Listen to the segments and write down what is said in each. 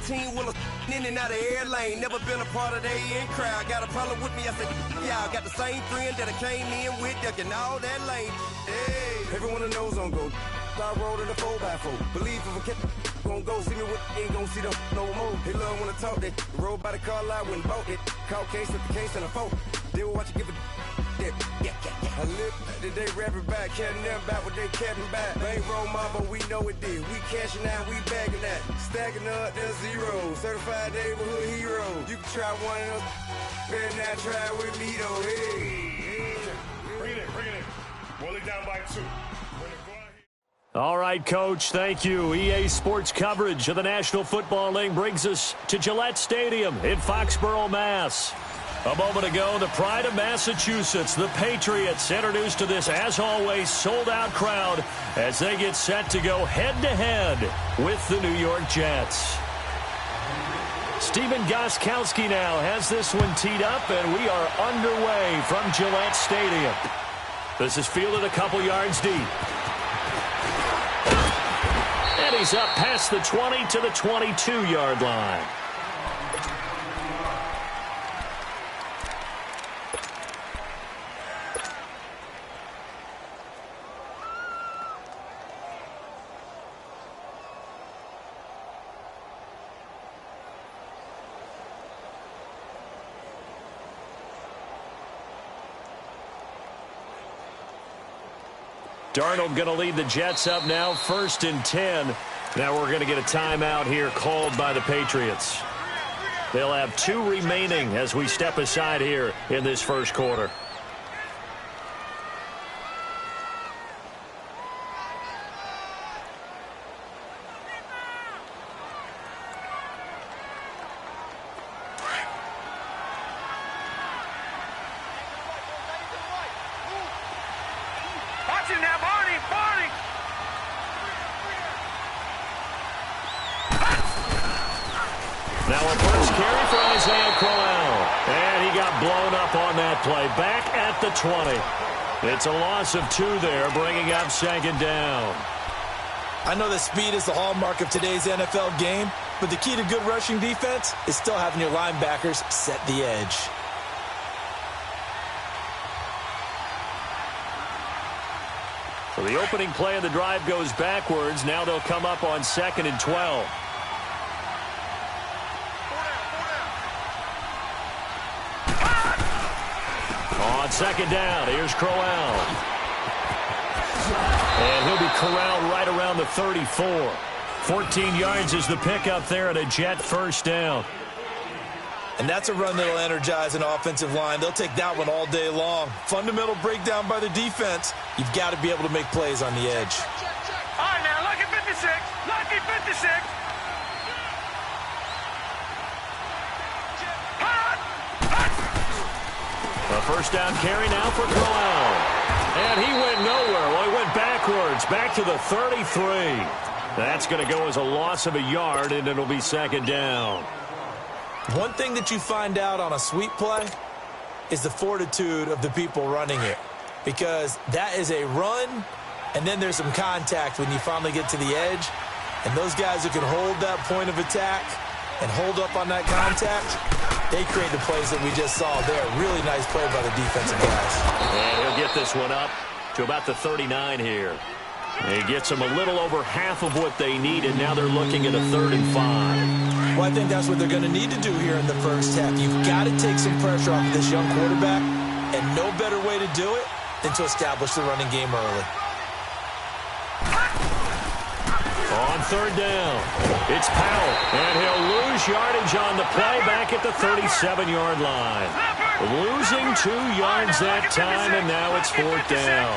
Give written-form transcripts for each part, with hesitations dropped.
18-wheeler in and out of air lane. Never been a part of the in crowd. Got a problem with me, I said, yeah, I got the same friend that I came in with, ducking all that lane. Hey, everyone knows on go. I rolled in a 4x4. Believe if I kept gon' go see me with ain't gon' see them no more. They love when I talk that. Roll by the car lot when bought it. Call case at the case and a phone. They will watch you give a yeah. I live today rapping back, catting them back what they capping back. Ain't roll my, but we know it did. We cashing out, we bagging that. Stacking up the zeros. Certified neighborhood hero. You can try one of those, better not try with me though. Hey. Bring it in. Roll it down by 2. All right, Coach, thank you. EA Sports coverage of the National Football League brings us to Gillette Stadium in Foxborough, Mass. A moment ago, the pride of Massachusetts, the Patriots, introduced to this, as always, sold-out crowd as they get set to go head-to-head with the New York Jets. Stephen Gostkowski now has this one teed up, and we are underway from Gillette Stadium. This is fielded a couple yards deep. And he's up past the 20 to the 22-yard line. Darnold going to lead the Jets up now, 1st and 10. Now we're going to get a timeout here called by the Patriots. They'll have 2 remaining as we step aside here in this first quarter. Now a first carry for Isaiah Crowell. And he got blown up on that play. Back at the 20. It's a loss of 2 there, bringing up 2nd down. I know that speed is the hallmark of today's NFL game, but the key to good rushing defense is still having your linebackers set the edge. So the opening play of the drive goes backwards. Now they'll come up on 2nd and 12. On 2nd down, here's Crowell. And he'll be corralled right around the 34. 14 yards is the pickup there at a Jet first down. And that's a run that'll energize an offensive line. They'll take that one all day long. Fundamental breakdown by the defense. You've got to be able to make plays on the edge. All right, now, lucky 56. Lucky 56. A first down carry now for Crowell. And he went nowhere. Well, he went backwards, back to the 33. That's going to go as a loss of a yard, and it'll be 2nd down. One thing that you find out on a sweep play is the fortitude of the people running it. Because that is a run, and then there's some contact when you finally get to the edge. And those guys who can hold that point of attack and hold up on that contact, they create the plays that we just saw there. Really nice play by the defensive guys. And he'll get this one up to about the 39 here. He gets them a little over half of what they needed. Now they're looking at a 3rd and 5. Well, I think that's what they're going to need to do here in the first half. You've got to take some pressure off of this young quarterback, and no better way to do it than to establish the running game early. On 3rd down, it's Powell, and he'll lose yardage on the play back at the 37-yard line. Losing 2 yards that time, and now it's 4th down.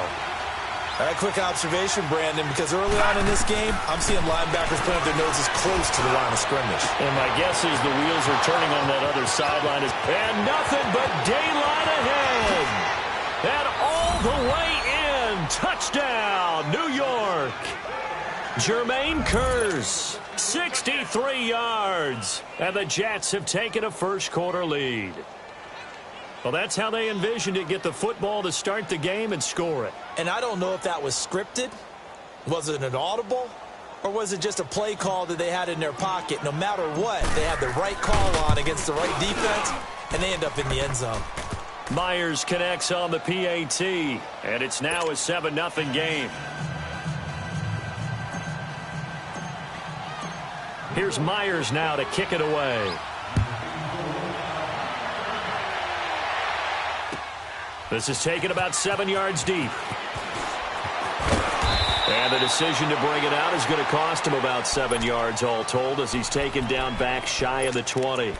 All right, quick observation, Brandon, because early on in this game, I'm seeing linebackers plant their noses close to the line of scrimmage. And my guess is the wheels are turning on that other sideline. And nothing but daylight ahead. And all the way in. Touchdown, New York. Jermaine Kearse, 63 yards. And the Jets have taken a first-quarter lead. Well, that's how they envisioned it, get the football to start the game and score it. And I don't know if that was scripted. Was it an audible? or was it just a play call that they had in their pocket? No matter what, they had the right call on against the right defense, and they end up in the end zone. Myers connects on the PAT, and it's now a 7-0 game. Here's Myers now to kick it away. This is taken about 7 yards deep. And the decision to bring it out is going to cost him about 7 yards all told as he's taken down back shy of the 20.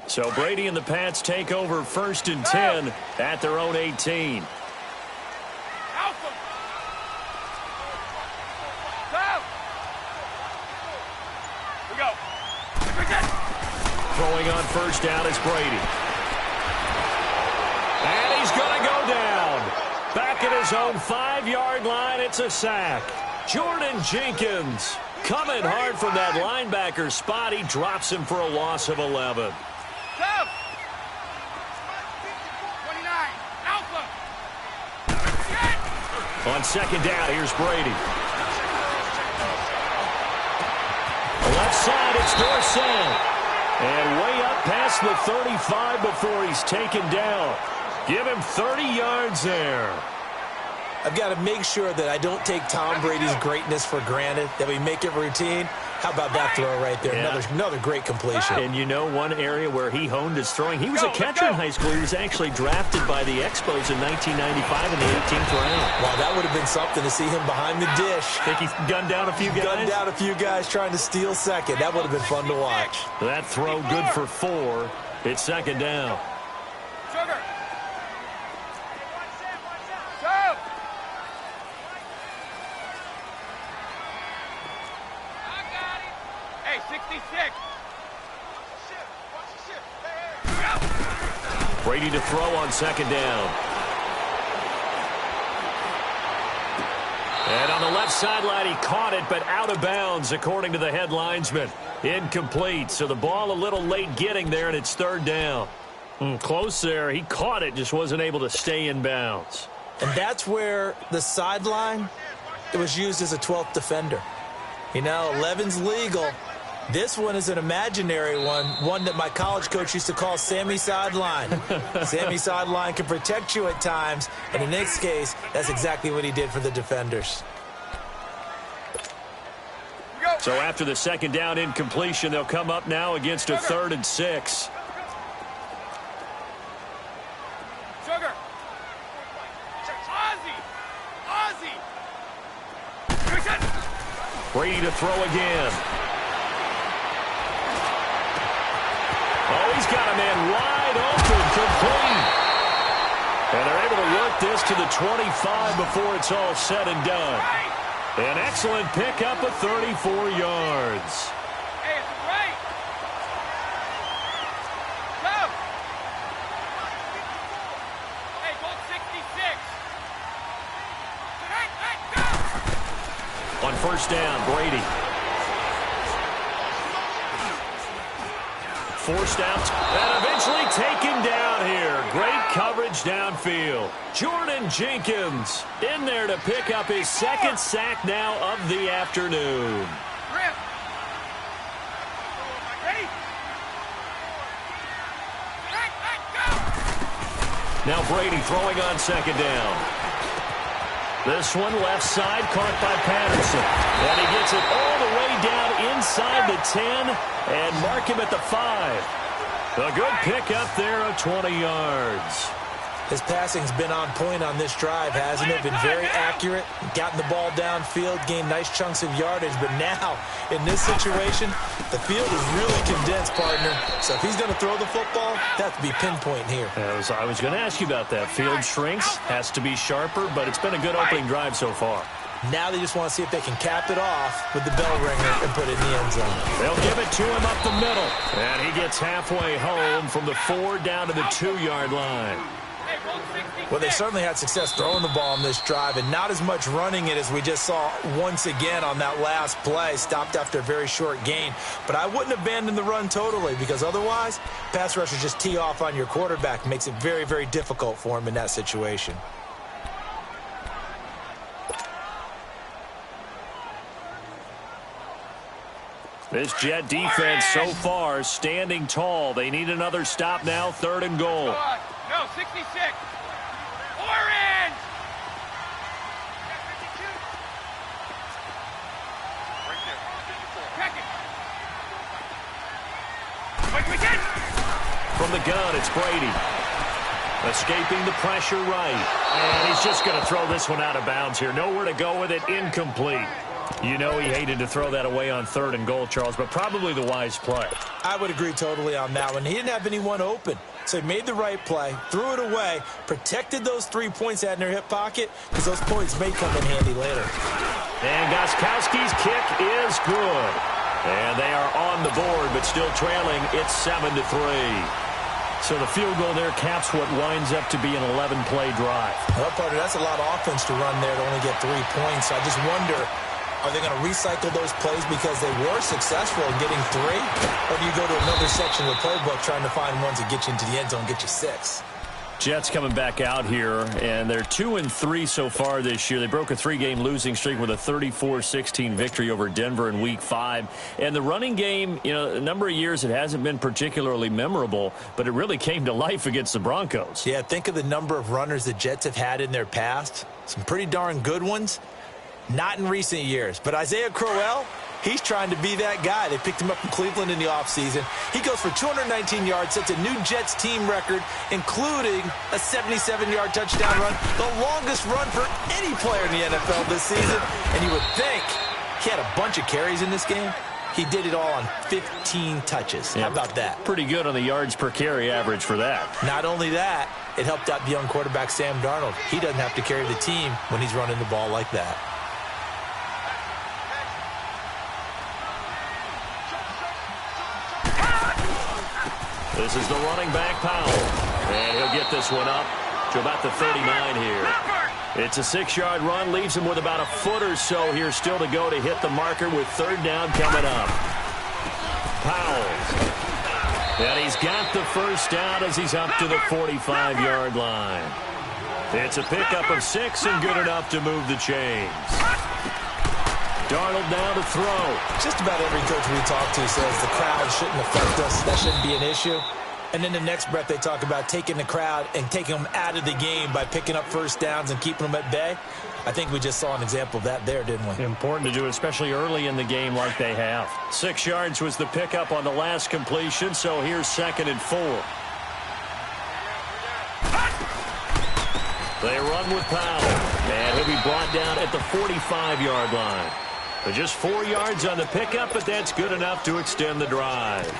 So Brady and the Pats take over 1st and 10 at their own 18. Throwing on 1st down is Brady. And he's going to go down. Back at his own 5-yard line, it's a sack. Jordan Jenkins coming hard from that linebacker spot. He drops him for a loss of 11. On 2nd down, here's Brady. Left side, it's Dorsett. And way up past the 35 before he's taken down. Give him 30 yards there. I've got to make sure that I don't take Tom Brady's greatness for granted, that we make it routine. How about that throw right there? Yeah. Another great completion. And you know one area where he honed his throwing? He was a catcher in high school. He was actually drafted by the Expos in 1995 in the 18th round. Wow, that would have been something to see him behind the dish. Think he gunned down a few guys? Gunned down a few guys trying to steal second. That would have been fun to watch. That throw good for 4. It's 2nd down. Sugar. Hey, 66. Brady to throw on 2nd down. And on the left sideline, he caught it, but out of bounds, according to the head linesman. Incomplete, so the ball a little late getting there, and it's 3rd down. Close there. He caught it, just wasn't able to stay in bounds. And that's where the sideline, it was used as a 12th defender. You know, 11's legal. This one is an imaginary one that my college coach used to call Sammy Sideline. Sammy Sideline can protect you at times, and in this case, that's exactly what he did for the defenders. So after the 2nd down incompletion, they'll come up now against a 3rd and 6. Sugar. Ozzy. Brady to throw again. Oh, he's got a man wide open, complete. And they're able to work this to the 25 before it's all said and done. An excellent pickup of 34 yards. Hey, it's right. Go. Hey, goal 66. Hey, go. On 1st down, Brady. Forced out and eventually taken down here. Great coverage downfield. Jordan Jenkins in there to pick up his 2nd sack now of the afternoon. Now Brady throwing on 2nd down. This one left side caught by Patterson. And he gets it all the way down inside the 10 and mark him at the 5. A good pickup there of 20 yards. His passing's been on point on this drive, hasn't it? Been very accurate, gotten the ball downfield, gained nice chunks of yardage. But now, in this situation, the field is really condensed, partner. So if he's going to throw the football, that has to be pinpoint here. I was going to ask you about that. Field shrinks, has to be sharper, but it's been a good opening drive so far. Now they just want to see if they can cap it off with the bell ringer and put it in the end zone. They'll give it to him up the middle. And he gets halfway home from the 4 down to the 2-yard line. Well, they certainly had success throwing the ball on this drive and not as much running it as we just saw once again on that last play. Stopped after a very short gain. But I wouldn't abandon the run totally because otherwise, pass rushers just tee off on your quarterback. It makes it very, very difficult for him in that situation. This Jet defense so far standing tall. They need another stop now, 3rd and goal. No, 66. Orange! Right there. 54. Check it. Wait, we get. From the gun, it's Brady. Escaping the pressure right. And he's just going to throw this one out of bounds here. Nowhere to go with it. Incomplete. You know he hated to throw that away on 3rd and goal, Charles, but probably the wise play. I would agree totally on that one. He didn't have anyone open. So he made the right play, threw it away, protected those 3 points out in their hip pocket because those points may come in handy later. And Gostkowski's kick is good. And they are on the board, but still trailing. It's 7-3. So the field goal there caps what winds up to be an 11-play drive. Well, partner, that's a lot of offense to run there to only get 3 points. I just wonder, are they going to recycle those plays because they were successful in getting 3? Or do you go to another section of the playbook trying to find ones that get you into the end zone and get you 6? Jets coming back out here, and they're 2-3 so far this year. They broke a 3-game losing streak with a 34-16 victory over Denver in Week 5. And the running game, you know, a number of years it hasn't been particularly memorable, but it really came to life against the Broncos. Yeah, think of the number of runners the Jets have had in their past. Some pretty darn good ones. Not in recent years, but Isaiah Crowell, he's trying to be that guy. They picked him up from Cleveland in the offseason. He goes for 219 yards, sets a new Jets team record, including a 77-yard touchdown run, the longest run for any player in the NFL this season. And you would think he had a bunch of carries in this game. He did it all on 15 touches. Yeah, how about that? Pretty good on the yards per carry average for that. Not only that, it helped out the young quarterback Sam Darnold. He doesn't have to carry the team when he's running the ball like that. This is the running back, Powell. And he'll get this one up to about the 39 here. It's a 6-yard run, leaves him with about a foot or so here still to go to hit the marker with 3rd down coming up. Powell. And he's got the first down as he's up to the 45-yard line. It's a pickup of 6 and good enough to move the chains. Darnold now to throw. Just about every coach we talk to says the crowd shouldn't affect us. That shouldn't be an issue. And then the next breath they talk about taking the crowd and taking them out of the game by picking up first downs and keeping them at bay. I think we just saw an example of that there, didn't we? Important to do, especially early in the game like they have. 6 yards was the pickup on the last completion, so here's 2nd and 4. They run with Powell, and he'll be brought down at the 45-yard line. But just 4 yards on the pickup, but that's good enough to extend the drive.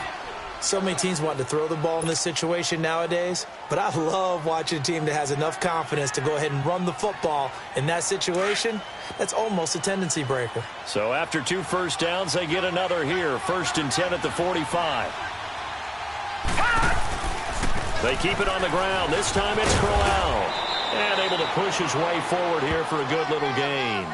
So many teams want to throw the ball in this situation nowadays, but I love watching a team that has enough confidence to go ahead and run the football in that situation. That's almost a tendency breaker. So after 2 first downs, they get another here. 1st and 10 at the 45. They keep it on the ground. This time it's Crowell. And able to push his way forward here for a good little gain.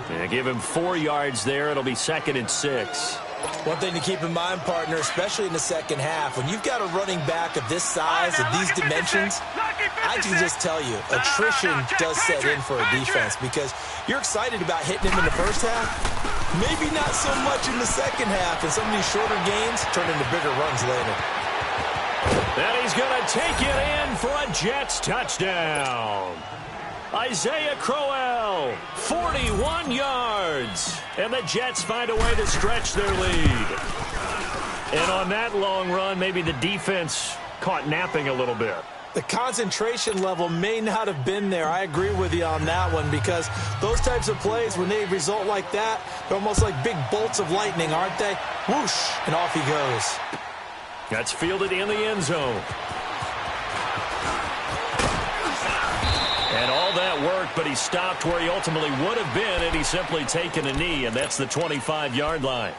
Yeah, give him 4 yards there. It'll be 2nd and 6. One thing to keep in mind, partner, especially in the second half, when you've got a running back of this size, of these dimensions, I can just tell you, attrition does set in for a defense because you're excited about hitting him in the first half. Maybe not so much in the second half, and some of these shorter gains turn into bigger runs later. And he's going to take it in for a Jets touchdown. Isaiah Crowell, 41 yards. And the Jets find a way to stretch their lead. And on that long run, maybe the defense caught napping a little bit. The concentration level may not have been there. I agree with you on that one because those types of plays, when they result like that, they're almost like big bolts of lightning, aren't they? Whoosh, and off he goes. That's fielded in the end zone. And all that worked, but he stopped where he ultimately would have been had he simply taken a knee, and that's the 25-yard line.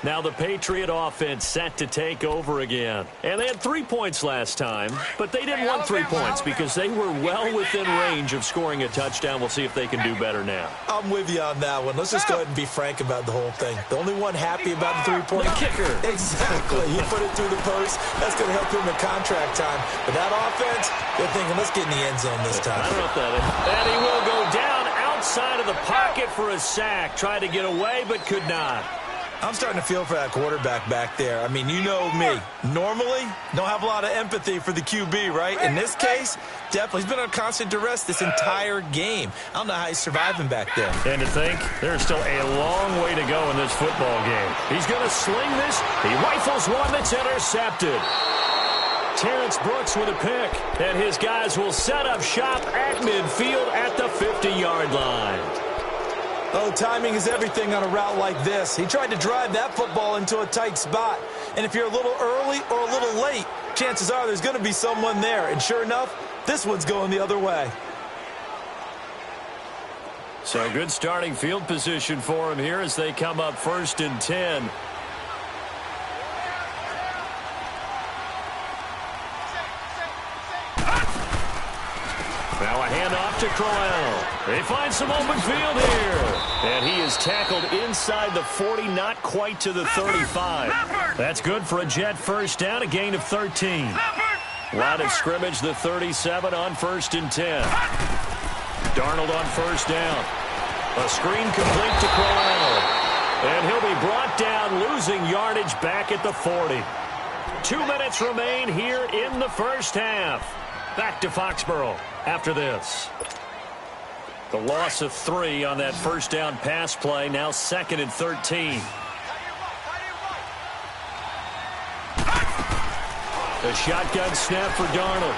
Now the Patriot offense set to take over again. And they had 3 points last time, but they didn't want 3 points because they were well within range of scoring a touchdown. We'll see if they can do better now. I'm with you on that one. Let's just go ahead and be frank about the whole thing. The only one happy about the 3-point kicker. Exactly. He put it through the post. That's going to help him in contract time. But that offense, they're thinking, let's get in the end zone this time. I don't know if that is. And he will go down outside of the pocket for a sack. Tried to get away, but could not. I'm starting to feel for that quarterback back there. I mean, you know me. Normally, don't have a lot of empathy for the QB, right? In this case, definitely. He's been on constant duress this entire game. I don't know how he's surviving back there. And to think, there's still a long way to go in this football game. He's going to sling this. He rifles one that's intercepted. Terrence Brooks with a pick. And his guys will set up shop at midfield at the 50-yard line. Oh, timing is everything on a route like this. He tried to drive that football into a tight spot. And if you're a little early or a little late, chances are there's going to be someone there. And sure enough, this one's going the other way. So good starting field position for him here as they come up 1st and 10. Now a handoff to Crowell. They find some open field here. And he is tackled inside the 40, not quite to the 35. That's good for a Jet first down, a gain of 13. Line of scrimmage, the 37 on 1st and 10. Darnold on 1st down. A screen complete to Crowell. And he'll be brought down, losing yardage back at the 40. 2 minutes remain here in the first half. Back to Foxborough after this. The loss of 3 on that first down pass play. Now 2nd and 13. A shotgun snap for Darnold.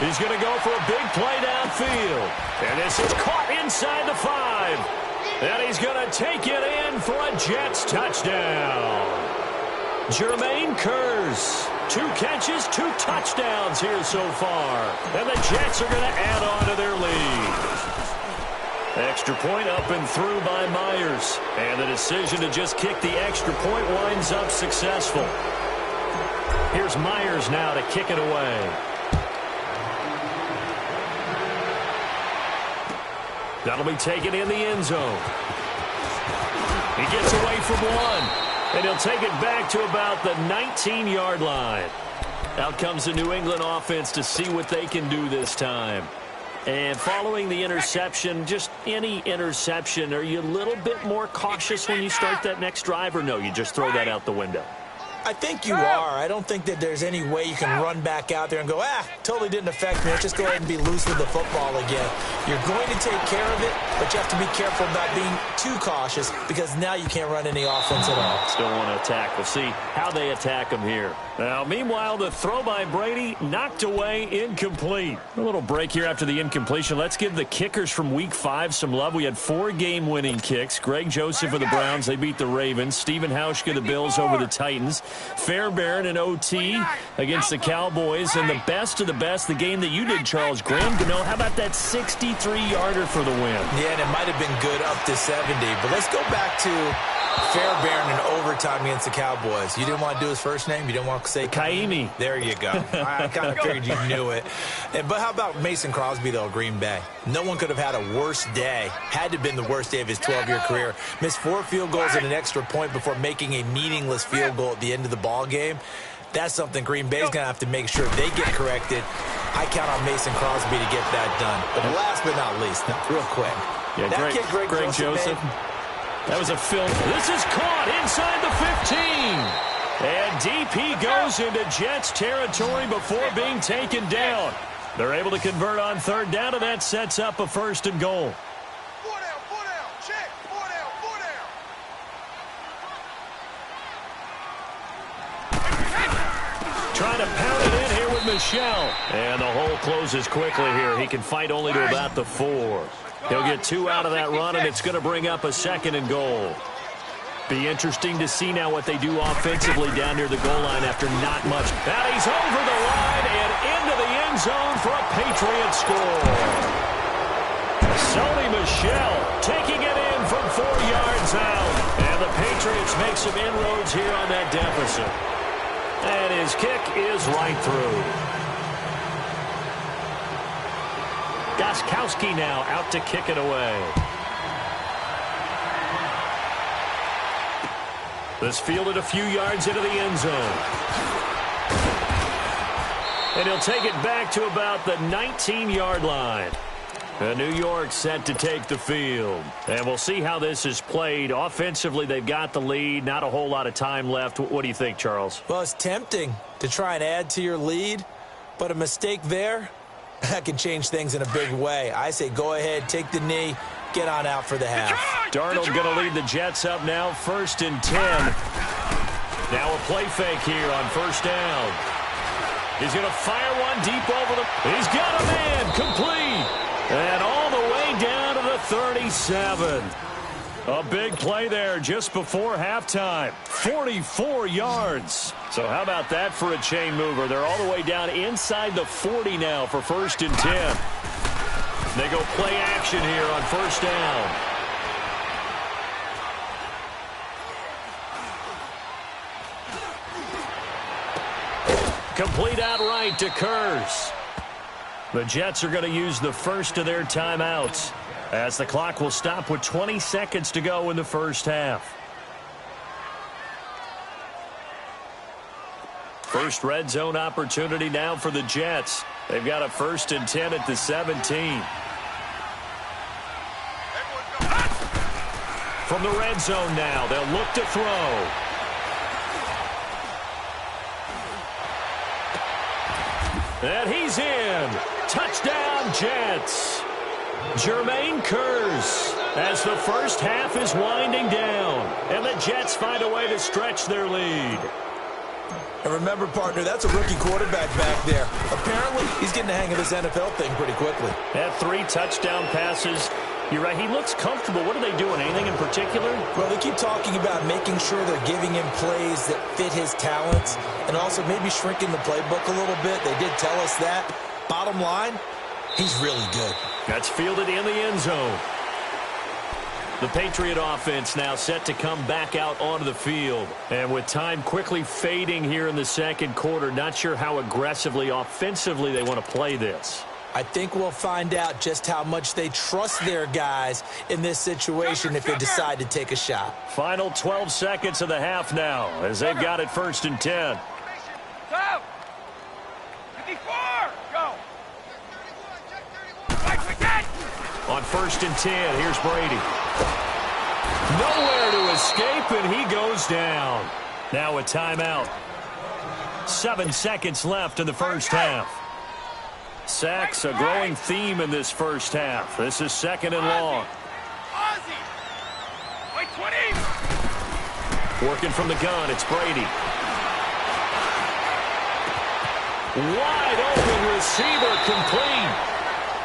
He's going to go for a big play downfield. And this is caught inside the 5. And he's going to take it in for a Jets touchdown. Jermaine Kearse. 2 catches, 2 touchdowns here so far. And the Jets are going to add on to their lead. Extra point up and through by Myers. And the decision to just kick the extra point winds up successful. Here's Myers now to kick it away. That'll be taken in the end zone. He gets away from 1. And he'll take it back to about the 19-yard line. Out comes the New England offense to see what they can do this time. And following the interception, just any interception, are you a little bit more cautious when you start that next drive, or no, you just throw that out the window? I think you are. I don't think that there's any way you can run back out there and go, totally didn't affect me. Let's just go ahead and be loose with the football again. You're going to take care of it, but you have to be careful about being too cautious because now you can't run any offense at all. Still want to attack. We'll see how they attack him here. Now, meanwhile, the throw by Brady knocked away, incomplete. A little break here after the incompletion. Let's give the kickers from Week 5 some love. We had 4 game-winning kicks. Greg Joseph of the Browns, they beat the Ravens. Stephen Hauschka, the Bills, over the Titans. Fairbairn and OT against the Cowboys. And the best of the best, the game that you did, Charles, Graham Gano. How about that 63-yarder for the win? Yeah, and it might have been good up to 70. But let's go back to Fairbairn in overtime against the Cowboys. You didn't want to do his first name? You didn't want to say Kaimi? There you go. I kind of figured you knew it. But how about Mason Crosby, though, Green Bay? No one could have had a worse day. Had to have been the worst day of his 12-year career. Missed 4 field goals and an extra point before making a meaningless field goal at the end of the ball game. That's something Green Bay's going to have to make sure they get corrected. I count on Mason Crosby to get that done. But last but not least, real quick. Yeah, that kid, Greg Joseph. That was a film. This is caught inside the 15. And DP goes into Jets territory before being taken down. They're able to convert on 3rd down, and that sets up a 1st and goal. 4 down, check, 4 down, 4 down. Trying to pound it in here with Michelle. And the hole closes quickly here. He can fight only to about the 4. He'll get 2 out of that run, and it's going to bring up a 2nd and goal. Be interesting to see now what they do offensively down near the goal line after not much. And he's over the line and into the end zone for a Patriot score. Sony Michel taking it in from 4 yards out. And the Patriots Patriots make some inroads here on that deficit. And his kick is right through. Gostkowski now out to kick it away. This fielded a few yards into the end zone. And he'll take it back to about the 19-yard line. New York set to take the field. And we'll see how this is played. Offensively, they've got the lead. Not a whole lot of time left. What do you think, Charles? Well, it's tempting to try and add to your lead, but a mistake there, that can change things in a big way. I say go ahead, take the knee, get on out for the half. Darnold going to lead the Jets up now, 1st and 10. Now a play fake here on 1st down. He's going to fire one deep over the... He's got a man, complete. And all the way down to the 37. A big play there just before halftime. 44 yards. So how about that for a chain mover? They're all the way down inside the 40 now for 1st and 10. They go play action here on 1st down. Complete outright to Kurz. The Jets are going to use the first of their timeouts as the clock will stop with 20 seconds to go in the first half. First red zone opportunity now for the Jets. They've got a 1st and 10 at the 17. From the red zone now, they'll look to throw. And he's in. Touchdown, Jets. Jermaine Kurz as the first half is winding down. And the Jets find a way to stretch their lead. And remember, partner, that's a rookie quarterback back there. Apparently, he's getting the hang of this NFL thing pretty quickly. Had 3 touchdown passes. You're right, he looks comfortable. What are they doing? Anything in particular? Well, they keep talking about making sure they're giving him plays that fit his talents and also maybe shrinking the playbook a little bit. They did tell us that. Bottom line, he's really good. That's fielded in the end zone. The Patriot offense now set to come back out onto the field. And with time quickly fading here in the second quarter, not sure how aggressively, offensively they want to play this. I think we'll find out just how much they trust their guys in this situation if they decide to take a shot. Final 12 seconds of the half now as they've got it 1st and 10. Go! 54! Go! On 1st and 10, here's Brady. Nowhere to escape, and he goes down. Now a timeout. 7 seconds left in the first half. Sacks, a growing theme in this first half. This is 2nd and long. Wait, 20! Working from the gun, it's Brady. Wide open receiver, complete.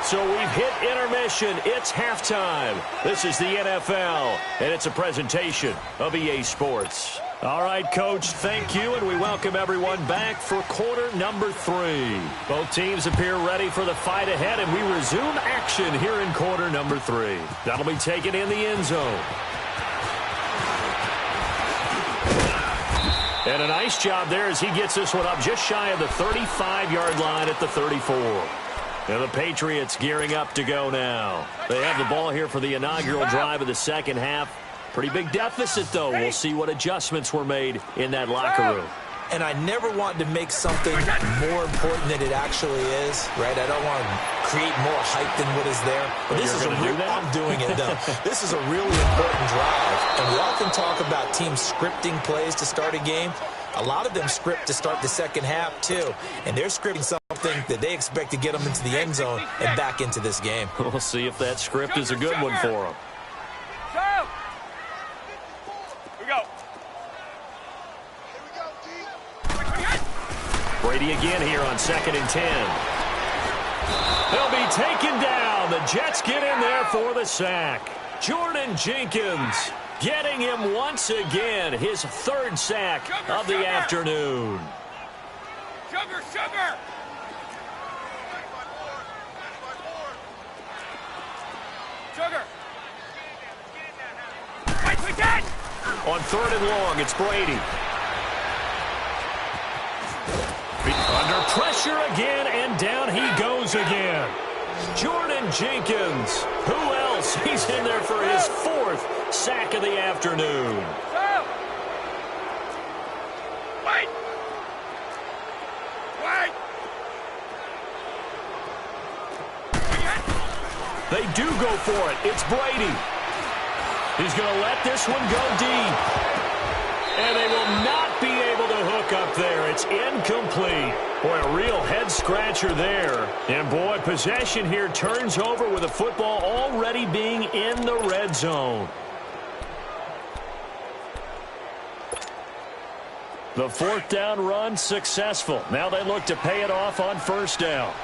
So we've hit intermission. It's halftime. This is the NFL, and it's a presentation of EA Sports. All right, Coach, thank you, and we welcome everyone back for quarter number 3. Both teams appear ready for the fight ahead, and we resume action here in quarter number 3. That'll be taken in the end zone. And a nice job there as he gets this one up just shy of the 35-yard line at the 34. And the Patriots gearing up to go now. They have the ball here for the inaugural drive of the second half. Pretty big deficit, though. We'll see what adjustments were made in that locker room. And I never want to make something more important than it actually is, right? I don't want to create more hype than what is there. But this is a real, I'm doing it, though. This is a really important drive. And we often talk about teams scripting plays to start a game. A lot of them script to start the second half, too. And they're scripting something that they expect to get them into the end zone and back into this game. We'll see if that script is a good one for them. Go! We go. Brady again here on 2nd and 10. They'll be taken down. The Jets get in there for the sack. Jordan Jenkins getting him once again, his 3rd sack of the afternoon. Sugar, sugar! Sugar! Wait, we can! On 3rd and long, it's Brady. Under pressure again, and down he goes again. Jordan Jenkins. Who else? He's in there for his 4th sack of the afternoon. Wait! They do go for it. It's Brady. He's going to let this one go deep. And they will not be able to hook up there. It's incomplete. Boy, a real head-scratcher there. And, boy, possession here turns over with the football already being in the red zone. The 4th down run successful. Now they look to pay it off on 1st down.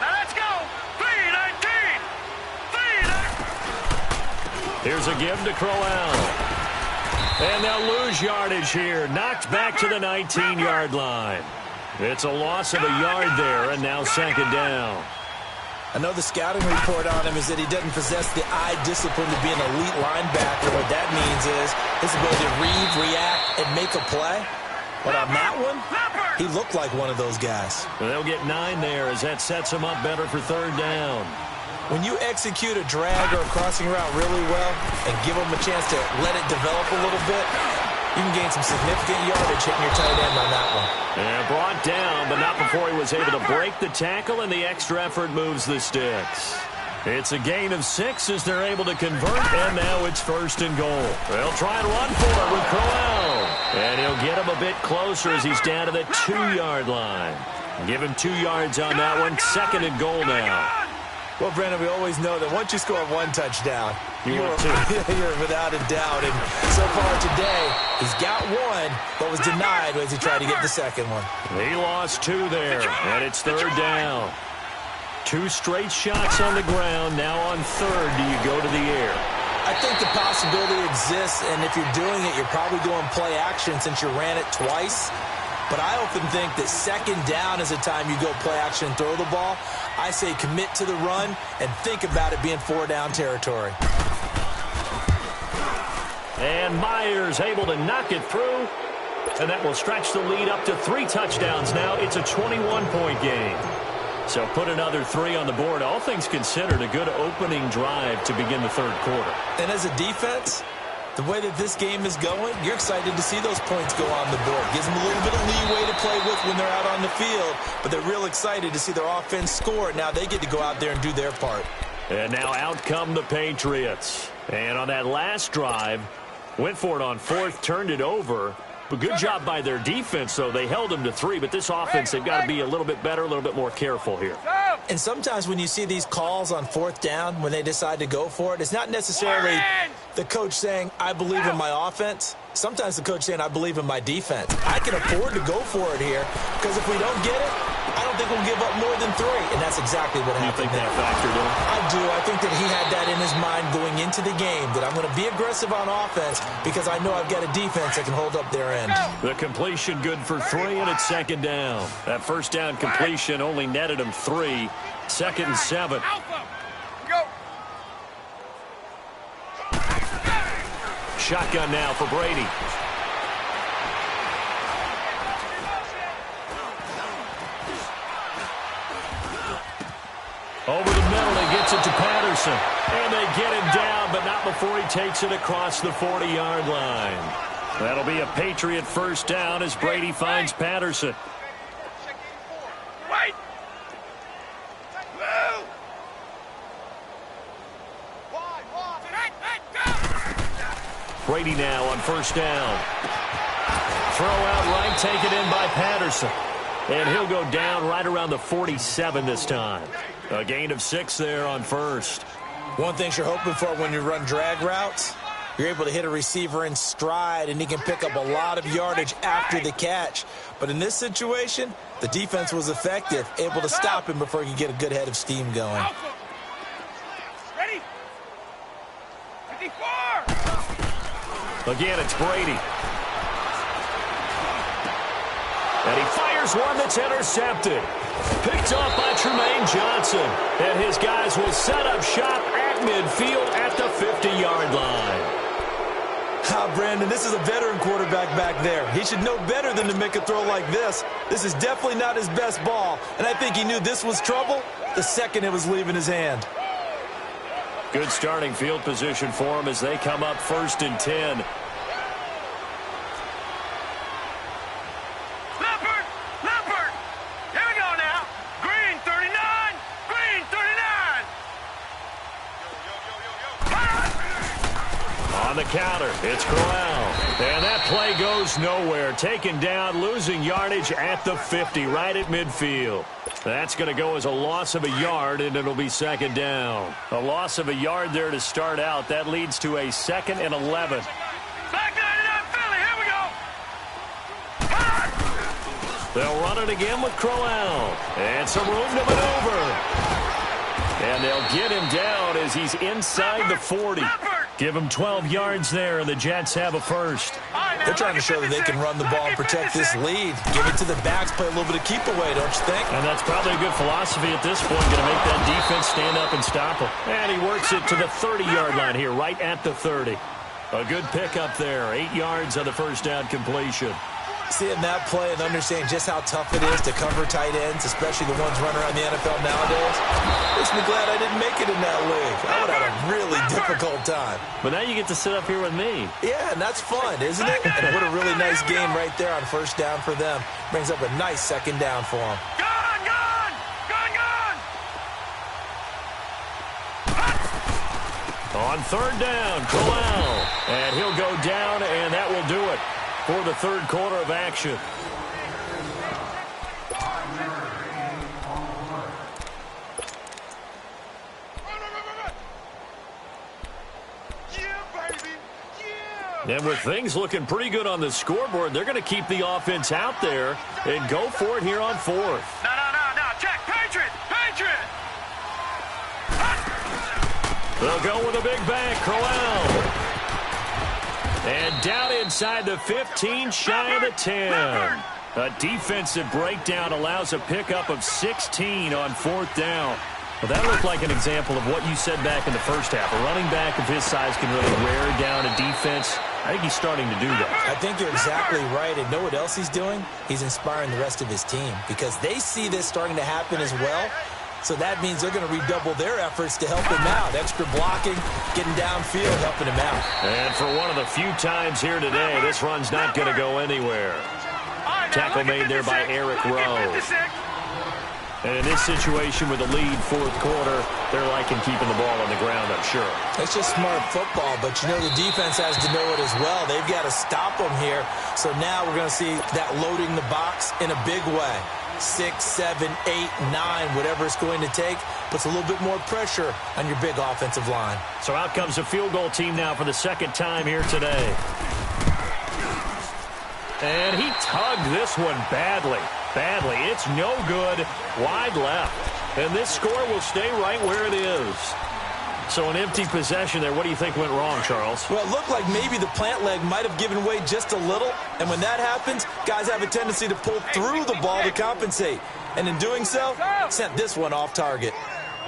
Now let's go! 3-19! Here's a give to Crowell. And they'll lose yardage here. Knocked back to the 19-yard line. It's a loss of a yard there, and now 2nd down. I know the scouting report on him is that he doesn't possess the eye discipline to be an elite linebacker. What that means is his ability to read, react, and make a play. But on that one, he looked like one of those guys. They'll get 9 there as that sets him up better for 3rd down. When you execute a drag or a crossing route really well and give them a chance to let it develop a little bit, you can gain some significant yardage hitting your tight end on that one. And brought down, but not before he was able to break the tackle, and the extra effort moves the sticks. It's a gain of 6 as they're able to convert, and now it's 1st and goal. They'll try and run for it with Crowell. And he'll get him a bit closer as he's down to the 2-yard line. Give him 2 yards on that one. 2nd and goal now. Well, Brandon, we always know that once you score 1 touchdown, you're without a doubt. And so far today, he's got 1, but was denied as he tried to get the 2nd one. He lost 2 there, and it's 3rd down. 2 straight shots on the ground. Now on 3rd, do you go to the air? I think the possibility exists, and if you're doing it, you're probably doing play action since you ran it twice. But I often think that 2nd down is the time you go play action and throw the ball. I say commit to the run and think about it being 4-down territory. And Myers able to knock it through. And that will stretch the lead up to 3 touchdowns now. It's a 21-point game. So put another 3 on the board. All things considered, a good opening drive to begin the 3rd quarter. And as a defense, the way that this game is going, you're excited to see those points go on the board. Gives them a little bit of leeway to play with when they're out on the field, but they're real excited to see their offense score. Now they get to go out there and do their part. And now out come the Patriots. And on that last drive, went for it on 4th, turned it over. But good job by their defense, though. They held them to 3, but this offense, they've got to be a little bit better, a little bit more careful here. And sometimes when you see these calls on 4th down, when they decide to go for it, it's not necessarily the coach saying, I believe in my offense. Sometimes the coach saying, I believe in my defense. I can afford to go for it here because if we don't get it, I don't think we'll give up more than 3. And that's exactly what happened. You think that factored in? I do. I think that he had that in his mind going into the game, that I'm going to be aggressive on offense because I know I've got a defense that can hold up their end. The completion good for 3, and it's 2nd down. That 1st down completion only netted him 3. 2nd and 7. Shotgun now for Brady. Over the middle, he gets it to Patterson. And they get him down, but not before he takes it across the 40-yard line. That'll be a Patriot 1st down as Brady finds Patterson. Wait! Brady now on 1st down. Throw out right, taken in by Patterson. And he'll go down right around the 47 this time. A gain of 6 there on 1st. One thing you're hoping for when you run drag routes, you're able to hit a receiver in stride, and he can pick up a lot of yardage after the catch. But in this situation, the defense was effective, able to stop him before he could get a good head of steam going. Ready? 54! Again, it's Brady. And he fires one that's intercepted. Picked off by Tremaine Johnson. And his guys will set up shop at midfield at the 50-yard line. Brandon, this is a veteran quarterback back there. He should know better than to make a throw like this. This is definitely not his best ball, and I think he knew this was trouble the second it was leaving his hand. Good starting field position for him as they come up 1st and 10. Here we go now. Green 39. Green 39. On the counter, it's Corral. And that play goes nowhere. Taken down, losing yardage at the 50, right at midfield. That's going to go as a loss of a yard, and it'll be 2nd down. A loss of a yard there to start out. That leads to a 2nd and 11. Back 99 Philly. Here we go. They'll run it again with Corral. And some room to maneuver. And they'll get him down as he's inside the 40. Give him 12 yards there, and the Jets have a first. They're trying to show that they can run the ball and protect this lead. Give it to the backs, play a little bit of keep away, don't you think? And that's probably a good philosophy at this point, going to make that defense stand up and stop him. And he works it to the 30-yard line here, right at the 30. A good pickup there, 8 yards on the first down completion. Seeing that play and understanding just how tough it is to cover tight ends, especially the ones running around the NFL nowadays, makes me glad I didn't make it in that league. I would have had a really difficult time. But now you get to sit up here with me. Yeah, and that's fun, isn't it? And what a really nice game right there on first down for them. Brings up a nice 2nd down for them. Gone. On 3rd down, Corral. And he'll go down, and that will do it for the 3rd quarter of action. And with things looking pretty good on the scoreboard, they're going to keep the offense out there and go for it here on 4th. No. Check. Patriot. They'll go with a big bang, Corral. And down inside the 15, shy of the 10. A defensive breakdown allows a pickup of 16 on 4th down. Well, that looked like an example of what you said back in the first half. A running back of his size can really wear down a defense. I think he's starting to do that. I think you're exactly right. And know what else he's doing? He's inspiring the rest of his team because they see this starting to happen as well. So that means they're going to redouble their efforts to help him out. Extra blocking, getting downfield, helping him out. And for one of the few times here today, this run's not going to go anywhere. Tackle made there by Eric Rowe. And in this situation with a lead 4th quarter, they're liking keeping the ball on the ground, I'm sure. It's just smart football, but you know the defense has to know it as well. They've got to stop them here. So now we're going to see that loading the box in a big way. 6, 7, 8, 9, whatever it's going to take, puts a little bit more pressure on your big offensive line. So out comes a field goal team now for the 2nd time here today. And he tugged this one badly. It's no good. Wide left. And this score will stay right where it is. So an empty possession there. What do you think went wrong, Charles? Well, it looked like maybe the plant leg might have given way just a little. And when that happens, guys have a tendency to pull through the ball to compensate. And in doing so, sent this one off target.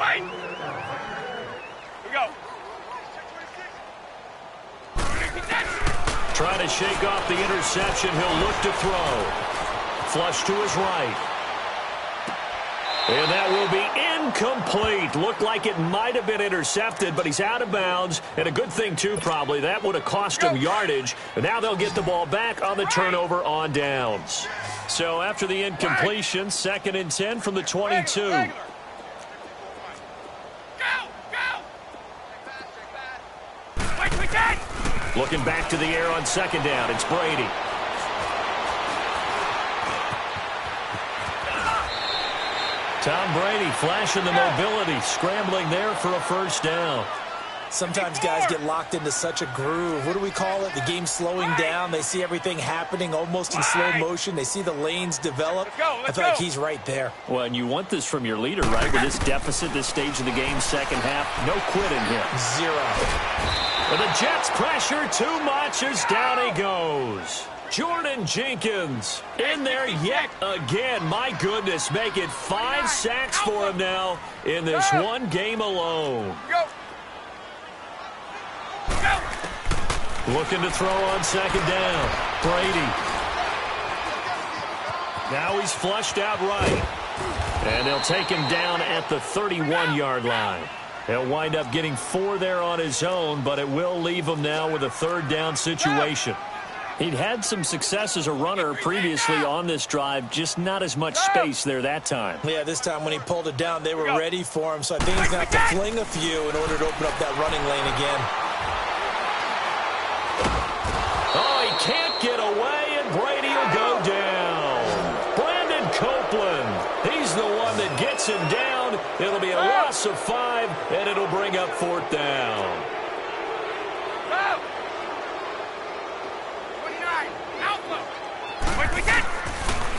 Wait. Here we go. Trying to shake off the interception. He'll look to throw. Flush to his right. And that will be incomplete. Looked like it might have been intercepted, but he's out of bounds. And a good thing, too, probably. That would have cost him yardage. And now they'll get the ball back on the turnover on downs. So after the incompletion, 2nd and 10 from the 22. Looking back to the air on 2nd down. It's Brady. Tom Brady flashing the mobility, scrambling there for a first down. Sometimes guys get locked into such a groove. What do we call it? The game slowing down. They see everything happening almost in slow motion. They see the lanes develop. I feel like he's right there. Well, and you want this from your leader, right? With this deficit, this stage of the game, 2nd half, no quitting here. 0. But the Jets pressure too much as down he goes. Jordan Jenkins in there yet again. My goodness, make it 5 sacks for him now in this one game alone. Looking to throw on second down. Brady. Now he's flushed out right. And they'll take him down at the 31-yard line. He'll wind up getting 4 there on his own, but it will leave him now with a third down situation. He'd had some success as a runner previously on this drive, just not as much space there that time. Yeah, this time when he pulled it down, they were ready for him, so I think he's going to have to fling a few in order to open up that running lane again. Oh, he can't get away, and Brady will go down. Brandon Copeland, he's the one that gets him down. It'll be a loss of 5, and it'll bring up 4th down.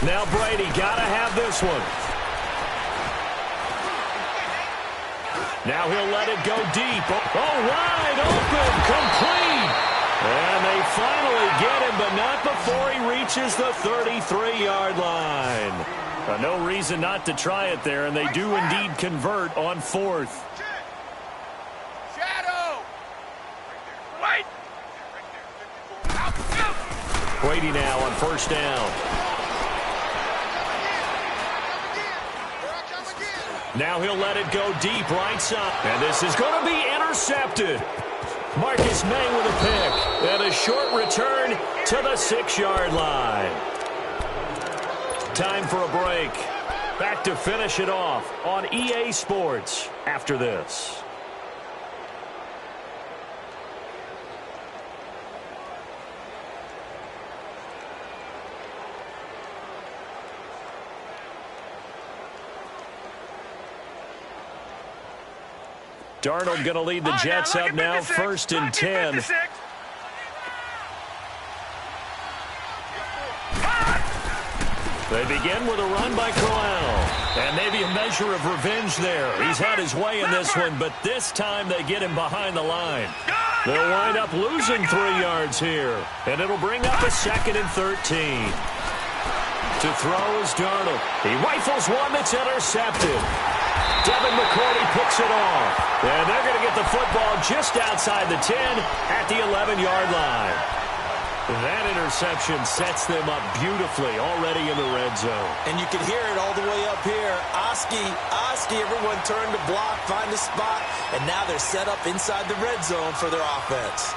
Now Brady got to have this one. Now he'll let it go deep. Oh, wide open, complete. And they finally get him, but not before he reaches the 33-yard line. No reason not to try it there, and they do indeed convert on 4th. Shadow! Wait! Brady now on 1st down. Now he'll let it go deep right side. And this is going to be intercepted. Marcus May with a pick. And a short return to the 6-yard line. Time for a break. Back to finish it off on EA Sports after this. Darnold going to lead the Jets up now, 1st and 10. They begin with a run by Crowell. And maybe a measure of revenge there. He's had his way in this one, but this time they get him behind the line. They'll wind up losing 3 yards here. And it'll bring up a 2nd and 13. To throw is Darnold. He rifles one that's intercepted. Devin McCourty picks it off. And they're going to get the football just outside the 10 at the 11-yard line. That interception sets them up beautifully already in the red zone. And you can hear it all the way up here. Oski, everyone turned to block, find a spot, and now they're set up inside the red zone for their offense.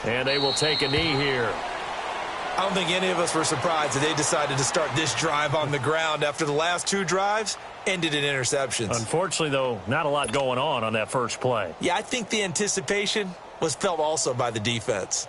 And they will take a knee here. I don't think any of us were surprised that they decided to start this drive on the ground after the last 2 drives ended in interceptions. Unfortunately, though, not a lot going on that first play. Yeah, I think the anticipation was felt also by the defense.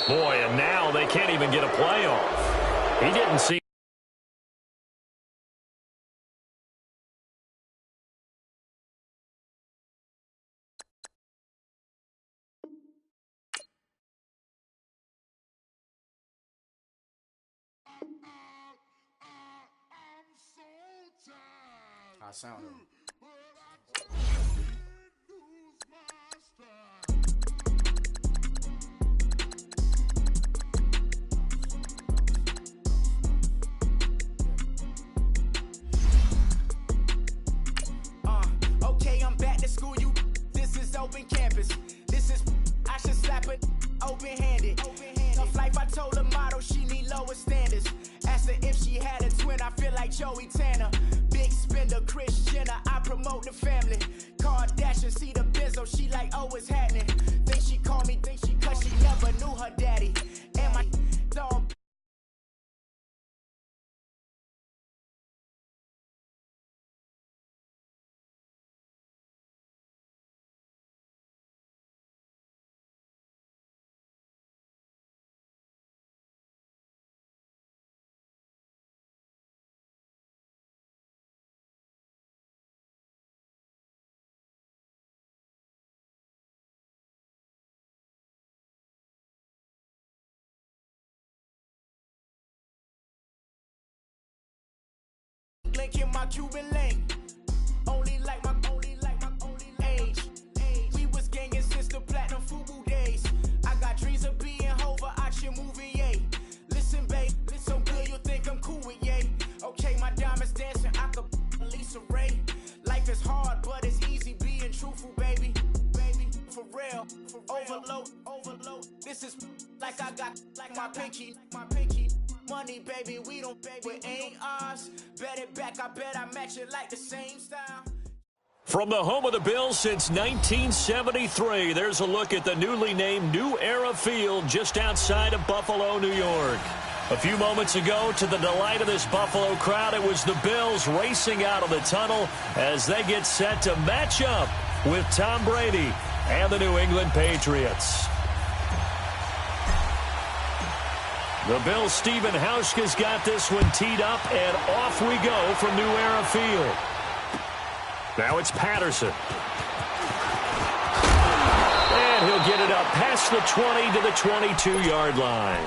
Boy, and now they can't even get a play off. He didn't see. I sound him. Okay, I'm back to school, you. This is open campus. This is, I should slap it open-handed. Tough life, I told her motto, she need lower standards. Asked her if she had a twin, I feel like Joey Tanner. Big spender, Chris Jenner, I promote the family. Kardashian, see the Benzo, she like, oh, it's happening. Think she called me, cause she never knew her daddy. And my dog. link in my Cuban link. Only like my age. We was gangin' since the platinum FUBU days. I got dreams of being Hova out your movie, yay. Listen, babe, so good you think I'm cool with yay. Okay, my diamonds dancing, I could Lisa Ray. Life is hard, but it's easy being truthful, baby. For real, overload. This is like I got like my pinky. Money, baby, we don't pay, but ain't ours. Bet it back, I bet I match it like the same style. From the home of the Bills since 1973, there's a look at the newly named New Era Field just outside of Buffalo, New York. A few moments ago, to the delight of this Buffalo crowd, it was the Bills racing out of the tunnel as they get set to match up with Tom Brady and the New England Patriots. The Bills' Stephen Hauschka's got this one teed up, and off we go from New Era Field. Now it's Patterson. And he'll get it up past the 20 to the 22-yard line.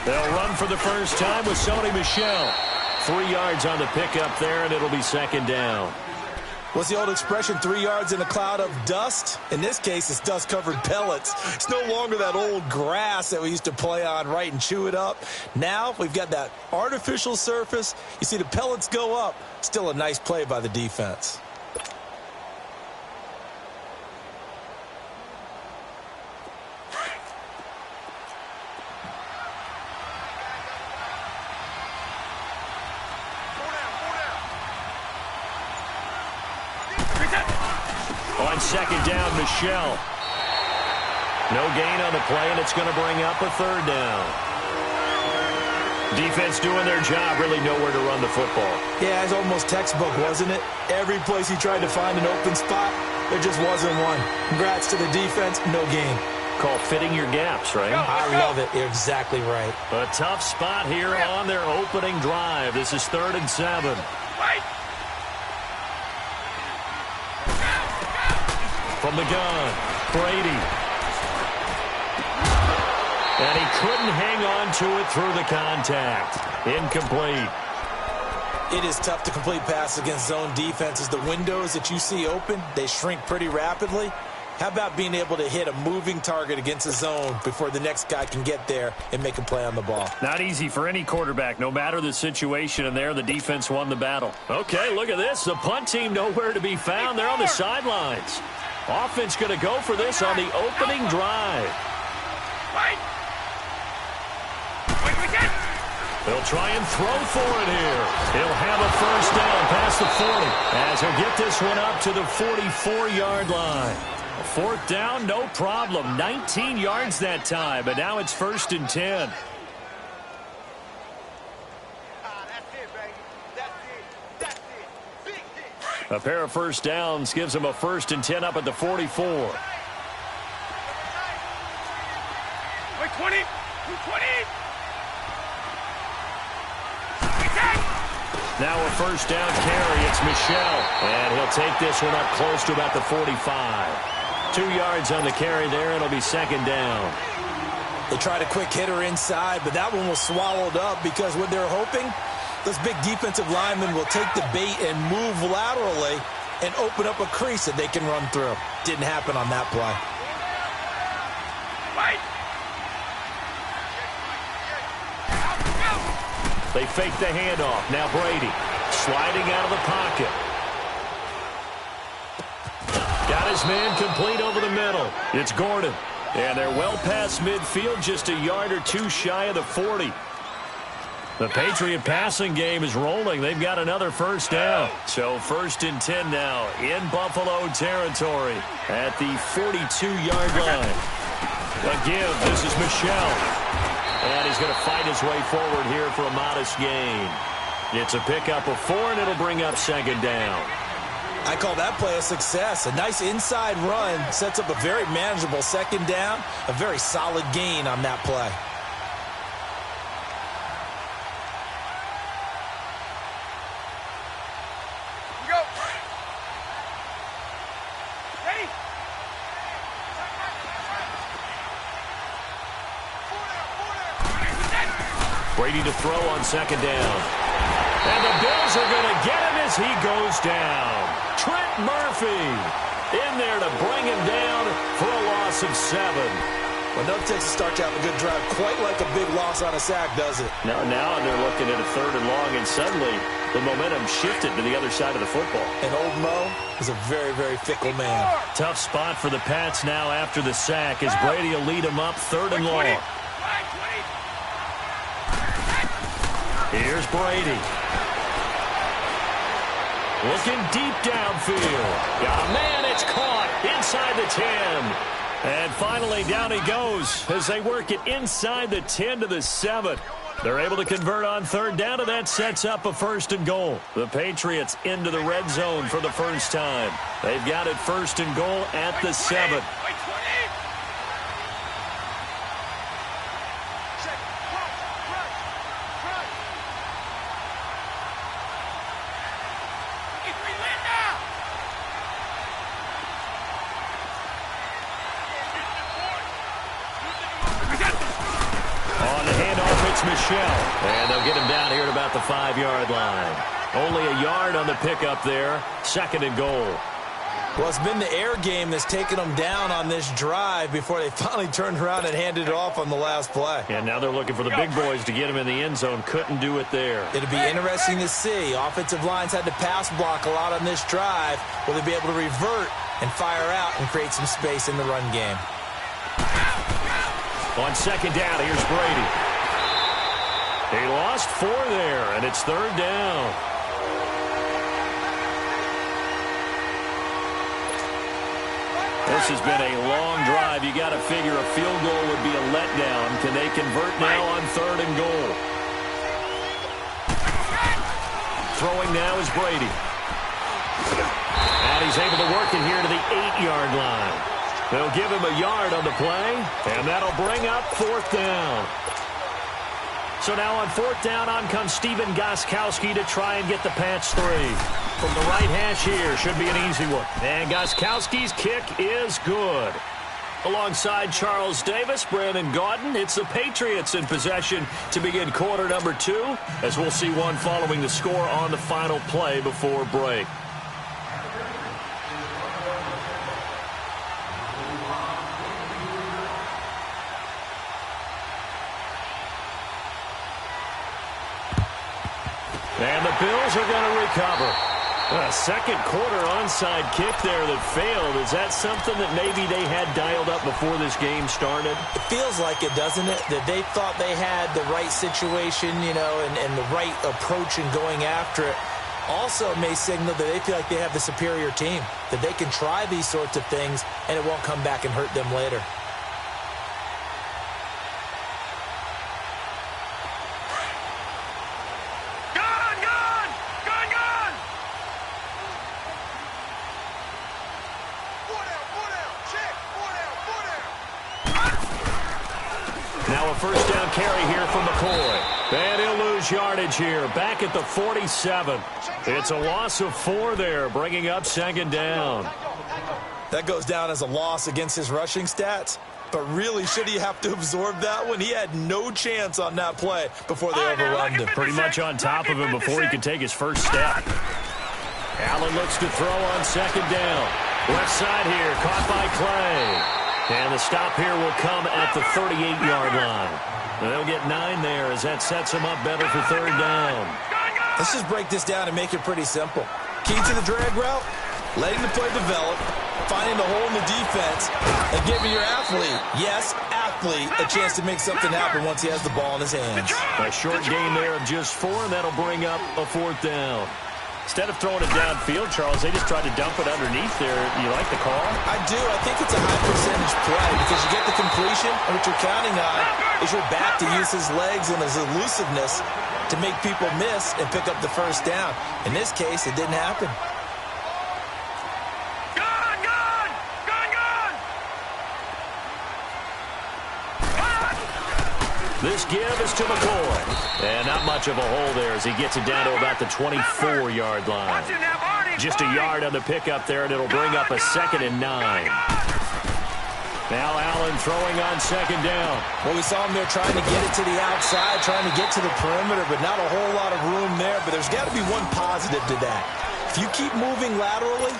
They'll run for the first time with Sony Michel. 3 yards on the pickup there, and it'll be second down. What's the old expression, 3 yards in a cloud of dust? In this case, it's dust-covered pellets. It's no longer that old grass that we used to play on, right, and chew it up. Now we've got that artificial surface. You see the pellets go up. Still a nice play by the defense. On second down, Michel. No gain on the play, and it's going to bring up a third down. Defense doing their job, really nowhere to run the football. Yeah, it's almost textbook, wasn't it? Every place he tried to find an open spot, there just wasn't one. Congrats to the defense, no gain. Called fitting your gaps, right? I love it. You're exactly right. A tough spot here on their opening drive. This is 3rd and 7. Wait! From the gun, Brady. And he couldn't hang on to it through the contact. Incomplete. It is tough to complete passes against zone defenses. The windows that you see open, they shrink pretty rapidly. How about being able to hit a moving target against a zone before the next guy can get there and make a play on the ball? Not easy for any quarterback, no matter the situation, and there the defense won the battle. Okay, look at this. The punt team nowhere to be found. They're on the sidelines. Offense going to go for this on the opening drive. Wait! They'll try and throw for it here. He'll have a first down past the 40 as he'll get this one up to the 44-yard line. A 4th down, no problem. 19 yards that time, but now it's 1st and 10. A pair of first downs gives them a 1st and 10 up at the 44. 20! 20! Now a first down carry. It's Michel. And he'll take this one up close to about the 45. 2 yards on the carry there. It'll be second down. They tried a quick hitter inside, but that one was swallowed up because what they're hoping, those big defensive linemen will take the bait and move laterally and open up a crease that they can run through. Didn't happen on that play. Wait! They fake the handoff. Now Brady sliding out of the pocket. Got his man complete over the middle. It's Gordon. And they're well past midfield, just a yard or two shy of the 40. The Patriot passing game is rolling. They've got another first down. So 1st and 10 now in Buffalo territory at the 42-yard line. Again, this is Michel. And he's going to fight his way forward here for a modest gain. It's a pickup of 4, and it'll bring up second down. I call that play a success. A nice inside run sets up a very manageable second down, a very solid gain on that play. Go. Ready? Brady to throw on second down. And the Bills are going to get him as he goes down. Trent Murphy in there to bring him down for a loss of 7. Well, no Texas start to have a good drive, quite like a big loss on a sack, does it? Now they're looking at a 3rd and long, and suddenly the momentum shifted to the other side of the football. And old Mo is a very, very fickle man. Tough spot for the Pats now after the sack as Brady will lead him up 3rd and long. Here's Brady. Looking deep downfield. Yeah, man, it's caught inside the 10. And finally, down he goes as they work it inside the 10 to the 7. They're able to convert on 3rd down, and that sets up a 1st and goal. The Patriots into the red zone for the first time. They've got it 1st and goal at the 7. Michelle. And they'll get him down here at about the 5-yard line. Only a yard on the pickup there. 2nd and goal. Well, it's been the air game that's taken them down on this drive before they finally turned around and handed it off on the last play. And now they're looking for the big boys to get him in the end zone. Couldn't do it there. It'll be interesting to see. Offensive lines had to pass block a lot on this drive. Will they be able to revert and fire out and create some space in the run game? On 2nd down, here's Brady. He lost 4 there, and it's 3rd down. This has been a long drive. You got to figure a field goal would be a letdown. Can they convert now on 3rd and goal? Throwing now is Brady. And he's able to work it here to the 8-yard line. They'll give him a yard on the play, and that'll bring up 4th down. So now on 4th down, on comes Stephen Gostkowski to try and get the Pats 3. From the right hash here, should be an easy one. And Gostkowski's kick is good. Alongside Charles Davis, Brandon Gaudin, it's the Patriots in possession to begin quarter number 2, as we'll see one following the score on the final play before break. And the Bills are going to recover. A second quarter onside kick there that failed. Is that something that maybe they had dialed up before this game started? It feels like it, doesn't it? That they thought they had the right situation, you know, and the right approach in going after it. Also may signal that they feel like they have the superior team, that they can try these sorts of things and it won't come back and hurt them later. Now a 1st down carry here from McCoy. And he'll lose yardage here. Back at the 47. It's a loss of 4 there, bringing up 2nd down. That goes down as a loss against his rushing stats. But really, should he have to absorb that one? He had no chance on that play before they overrun him. Pretty much on top of him before he could take his first step. Allen looks to throw on 2nd down. Left side here, caught by Clay. And the stop here will come at the 38-yard line. And they'll get 9 there as that sets them up better for 3rd down. Let's just break this down and make it pretty simple. Key to the drag route, letting the play develop, finding the hole in the defense, and giving your athlete, yes, athlete, a chance to make something happen once he has the ball in his hands. A short gain there of just 4, and that'll bring up a 4th down. Instead of throwing it downfield, Charles, they just tried to dump it underneath there. You like the call? I do. I think it's a high percentage play because you get the completion, and what you're counting on is your back to use his legs and his elusiveness to make people miss and pick up the 1st down. In this case, it didn't happen. This give is to McCoy. And not much of a hole there as he gets it down to about the 24-yard line. Just a yard on the pickup there, and it'll bring up a 2nd and 9. Now Allen throwing on 2nd down. Well, we saw him there trying to get it to the outside, trying to get to the perimeter, but not a whole lot of room there. But there's got to be one positive to that. If you keep moving laterally,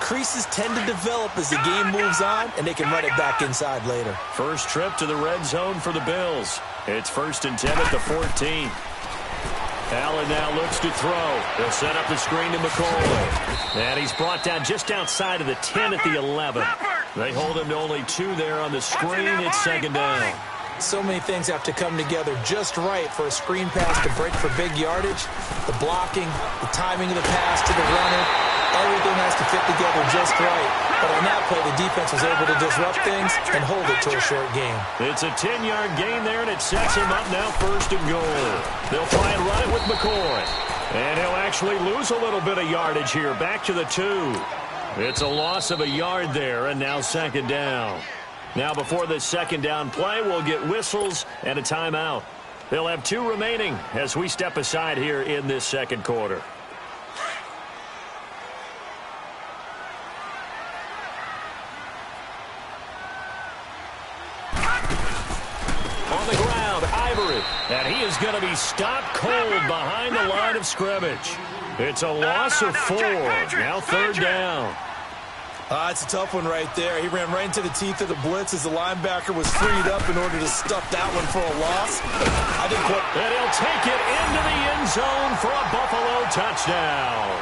creases tend to develop as the game moves on, and they can run it back inside later. First trip to the red zone for the Bills. It's 1st and 10 at the 14. Allen now looks to throw. They'll set up the screen to McCoy. And he's brought down just outside of the 10 at the 11. They hold him to only 2 there on the screen. It's 2nd down. So many things have to come together just right for a screen pass to break for big yardage. The blocking, the timing of the pass to the runner, everything has to fit together just right. But on that play, the defense was able to disrupt things and hold it to a short game. It's a 10-yard gain there, and it sets him up now 1st and goal. They'll try and run it with McCoy. And he'll actually lose a little bit of yardage here, back to the 2. It's a loss of a yard there, and now 2nd down. Now before this 2nd down play, we'll get whistles and a timeout. They'll have 2 remaining as we step aside here in this 2nd quarter. On the ground, Ivory. And he is going to be stopped cold behind the line of scrimmage. It's a loss of 4. Now 3rd down. It's a tough one right there. He ran right into the teeth of the blitz as the linebacker was freed up in order to stuff that one for a loss. And he'll take it into the end zone for a Buffalo touchdown.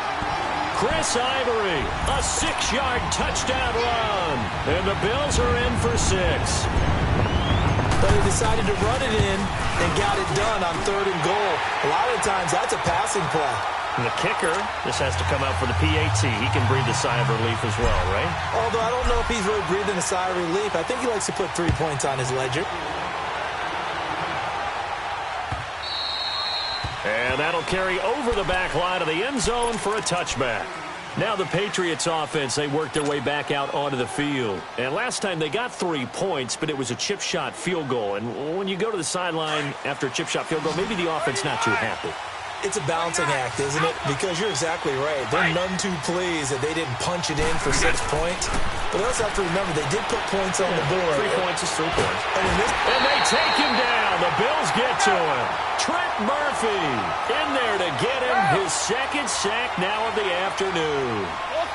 Chris Ivory, a 6-yard touchdown run. And the Bills are in for 6. But he decided to run it in and got it done on 3rd and goal. A lot of times that's a passing play. And the kicker, this has to come out for the PAT. He can breathe a sigh of relief as well, right? Although I don't know if he's really breathing a sigh of relief. I think he likes to put 3 points on his ledger. And that'll carry over the back line of the end zone for a touchback. Now the Patriots offense, they worked their way back out onto the field. And last time they got 3 points, but it was a chip shot field goal. And when you go to the sideline after a chip shot field goal, maybe the offense not too happy. It's a balancing act, isn't it? Because you're exactly right. They're none too pleased that they didn't punch it in for 6 points. But they also have to remember they did put points on the board. 3 points is 3 points. And they take him down. The Bills get to him. Trent Murphy in there to get him his 2nd sack now of the afternoon.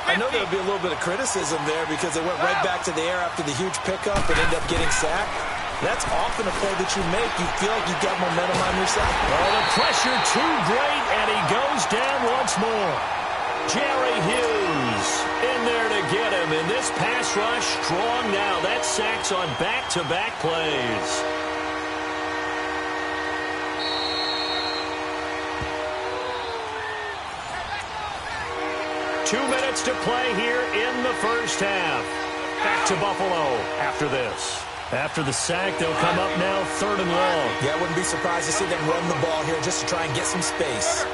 I know there'll be a little bit of criticism there because they went right back to the air after the huge pickup and ended up getting sacked. That's often a play that you make. You feel like you've got momentum on your side. Oh, the pressure too great, and he goes down once more. Jerry Hughes in there to get him, and this pass rush strong now. That sacks on back-to-back plays. Two minutes to play here in the first half. Back to Buffalo after this. After the sack, they'll come up now 3rd and long. Yeah, I wouldn't be surprised to see them run the ball here just to try and get some space.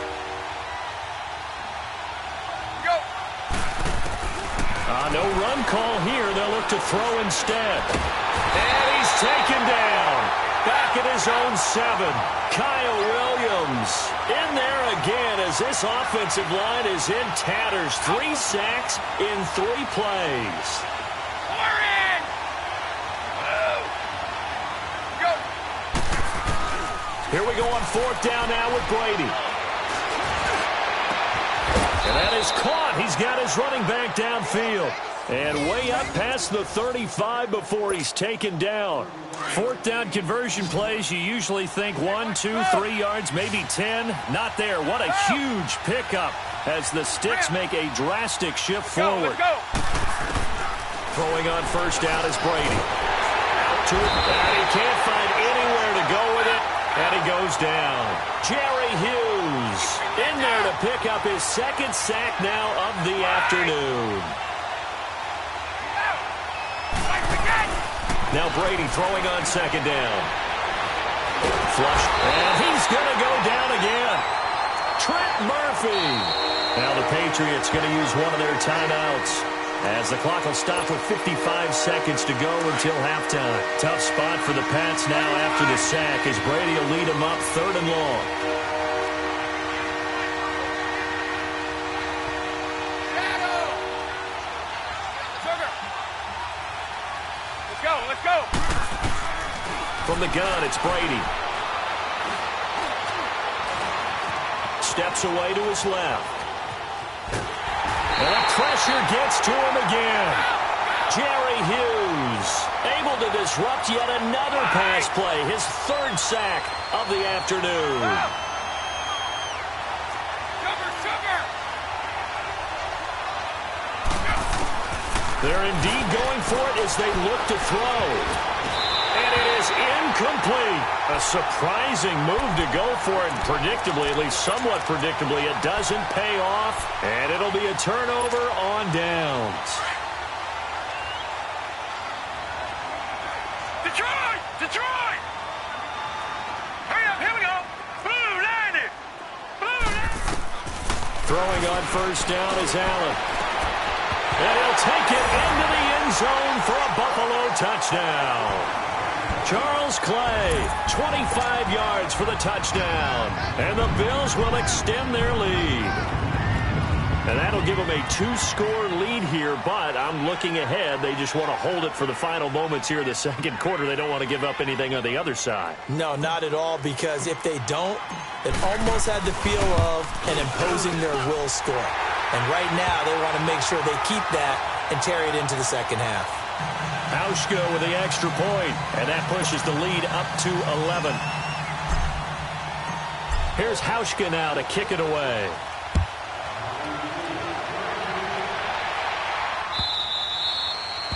No run call here. They'll look to throw instead. And he's taken down. Back at his own 7. Kyle Williams in there again as this offensive line is in tatters. 3 sacks in 3 plays. Here we go on 4th down now with Brady. And that is caught. He's got his running back downfield. And way up past the 35 before he's taken down. 4th down conversion plays, you usually think 1, 2, 3 yards, maybe 10. Not there. What a huge pickup as the Sticks make a drastic shift forward. Throwing on 1st down is Brady. Out to it. And he can't find anywhere to go with it. And he goes down. Jerry Hughes in there to pick up his 2nd sack now of the afternoon. Now Brady throwing on 2nd down. Flush. And he's going to go down again. Trent Murphy. Now the Patriots going to use one of their timeouts. as the clock will stop with 55 seconds to go until halftime. Tough spot for the Pats now after the sack as Brady will lead them up 3rd and long. Let's go. From the gun, it's Brady. Steps away to his left. And the pressure gets to him again. Jerry Hughes able to disrupt yet another pass play. His 3rd sack of the afternoon. They're indeed going for it as they look to throw. And it is incomplete. A surprising move to go for it. And predictably, at least somewhat predictably, it doesn't pay off. And it'll be a turnover on downs. Detroit! Detroit! Hurry up, here we go. Blue line it. Blue line. Throwing on 1st down is Allen. And he'll take it into the end zone for a Buffalo touchdown. Charles Clay, 25 yards for the touchdown. And the Bills will extend their lead. And that'll give them a 2-score lead here, but I'm looking ahead. They just want to hold it for the final moments here in the 2nd quarter. They don't want to give up anything on the other side. No, not at all, because if they don't, it almost had the feel of an imposing their will score. And right now, they want to make sure they keep that and carry it into the 2nd half. Hauschka with the extra point, and that pushes the lead up to 11. Here's Hauschka now to kick it away.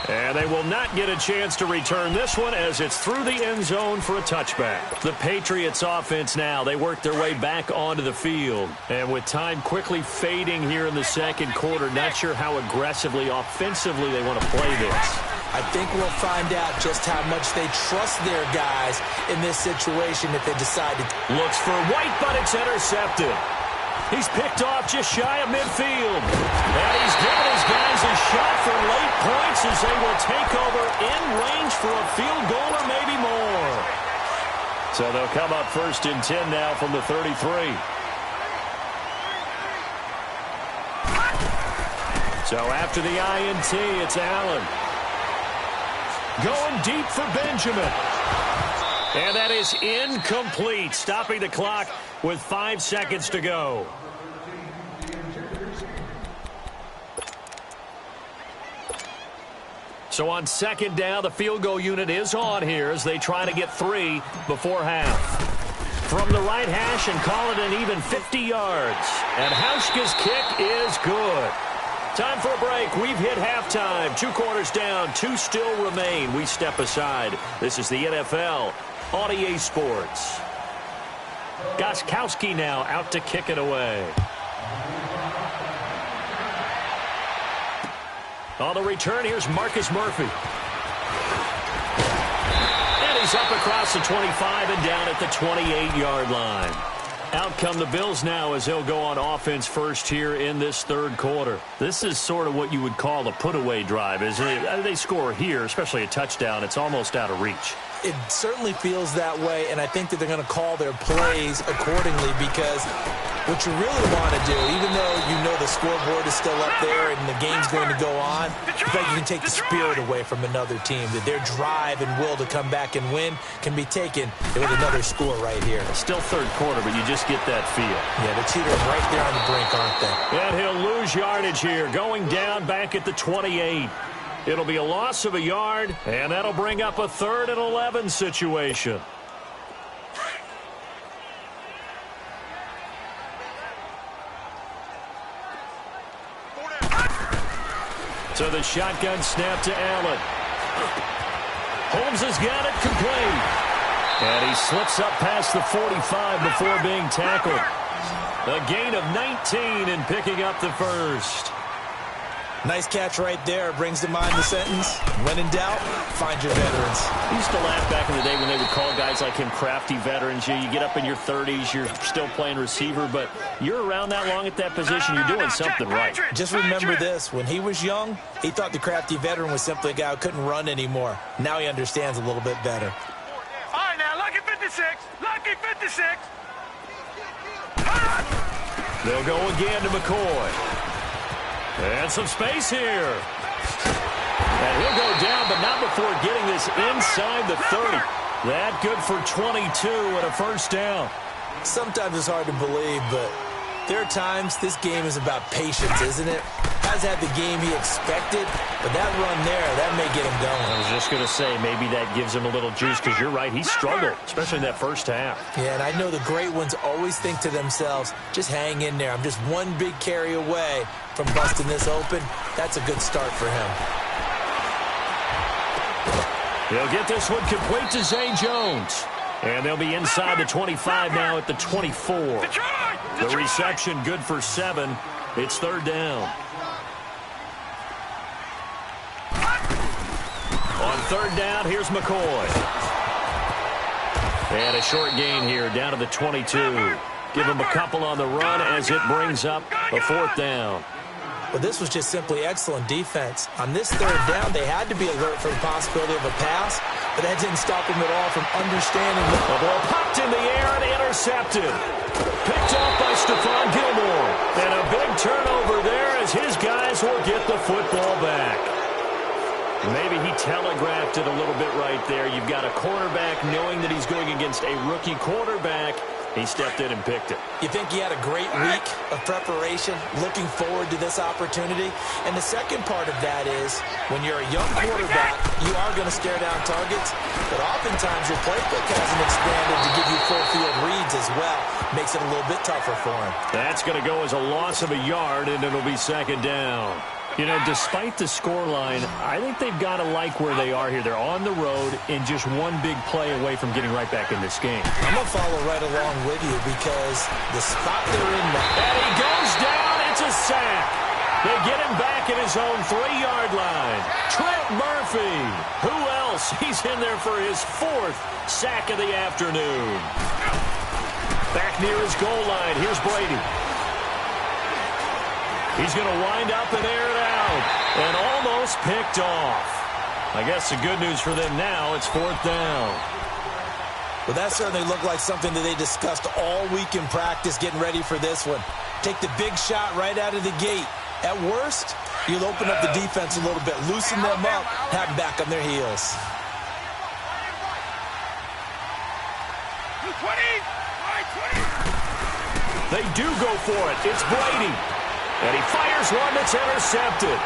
And they will not get a chance to return this one as it's through the end zone for a touchback. The Patriots offense now, they work their way back onto the field. And with time quickly fading here in the 2nd quarter, not sure how aggressively, offensively they want to play this. I think we'll find out just how much they trust their guys in this situation if they decide to. Looks for White, but it's intercepted. He's picked off just shy of midfield. And he's given his guys a shot for late points as they will take over in range for a field goal or maybe more. So they'll come up 1st and 10 now from the 33. So after the INT, it's Allen. Going deep for Benjamin. And that is incomplete, stopping the clock with 5 seconds to go. So on 2nd down, the field goal unit is on here as they try to get 3 before half. From the right hash and call it an even 50 yards. And Hauschka's kick is good. Time for a break. We've hit halftime. 2 quarters down. 2 still remain. We step aside. This is the NFL on EA Sports. Gostkowski now out to kick it away. On the return, here's Marcus Murphy. And he's up across the 25 and down at the 28-yard line. Out come the Bills now as they'll go on offense first here in this 3rd quarter. This is sort of what you would call a put-away drive, isn't it? They score here, especially a touchdown. It's almost out of reach. It certainly feels that way, and I think that they're going to call their plays accordingly because what you really want to do, even though you know the scoreboard is still up there and the game's going to go on, in fact, you can take the spirit away from another team, that their drive and will to come back and win can be taken with another score right here. Still 3rd quarter, but you just get that feel. Yeah, the Cheaters right there on the brink, aren't they? And he'll lose yardage here, going down back at the 28. It'll be a loss of a yard, and that'll bring up a 3rd and 11 situation. So the shotgun snap to Allen. Holmes has got it complete. And he slips up past the 45 before being tackled. A gain of 19 and picking up the 1st. Nice catch right there. Brings to mind the sentence, when in doubt, find your veterans. I used to laugh back in the day when they would call guys like him crafty veterans. You get up in your 30s, you're still playing receiver, but you're around that long at that position, you're doing something right. Just remember this. When he was young, he thought the crafty veteran was simply a guy who couldn't run anymore. Now he understands a little bit better. All right, now, lucky 56. Lucky 56. They'll go again to McCoy. And some space here. And he'll go down, but not before getting this inside the 30. That good for 22 and a first down. Sometimes it's hard to believe, but there are times this game is about patience, isn't it? Hasn't had the game he expected, but that run there, that may get him going. I was just going to say, maybe that gives him a little juice, because you're right, he struggled, especially in that first half. Yeah, and I know the great ones always think to themselves, just hang in there. I'm just one big carry away from busting this open. That's a good start for him. He'll get this one complete to Zay Jones. And they'll be inside the 25 now at the 24. The reception good for 7. It's third down. On third down, here's McCoy. And a short gain here down to the 22. Give him a couple on the run as it brings up a fourth down. Well, this was just simply excellent defense. On this third down, they had to be alert for the possibility of a pass, but that didn't stop them at all from understanding. The ball popped in the air and intercepted. Picked off by Stephon Gilmore. And a big turnover there as his guys will get the football back. Maybe he telegraphed it a little bit right there. You've got a quarterback knowing that he's going against a rookie quarterback. He stepped in and picked it. You think he had a great week of preparation, looking forward to this opportunity? And the second part of that is, when you're a young quarterback, you are going to stare down targets, but oftentimes your playbook hasn't expanded to give you full field reads as well. Makes it a little bit tougher for him. That's going to go as a loss of a yard, and it'll be second down. You know, despite the scoreline, I think they've got to like where they are here. They're on the road and just one big play away from getting right back in this game. I'm going to follow right along with you because the spot they're in now. And he goes down. It's a sack. They get him back at his own 3-yard line. Trent Murphy. Who else? He's in there for his 4th sack of the afternoon. Back near his goal line. Here's Brady. He's going to wind up and air it out. And almost picked off. I guess the good news for them now, it's 4th down. Well, that certainly looked like something that they discussed all week in practice getting ready for this one. Take the big shot right out of the gate. At worst, you'll open up the defense a little bit, loosen them up, have them back on their heels. 20. They do go for it. It's Brady. And he fires one that's intercepted.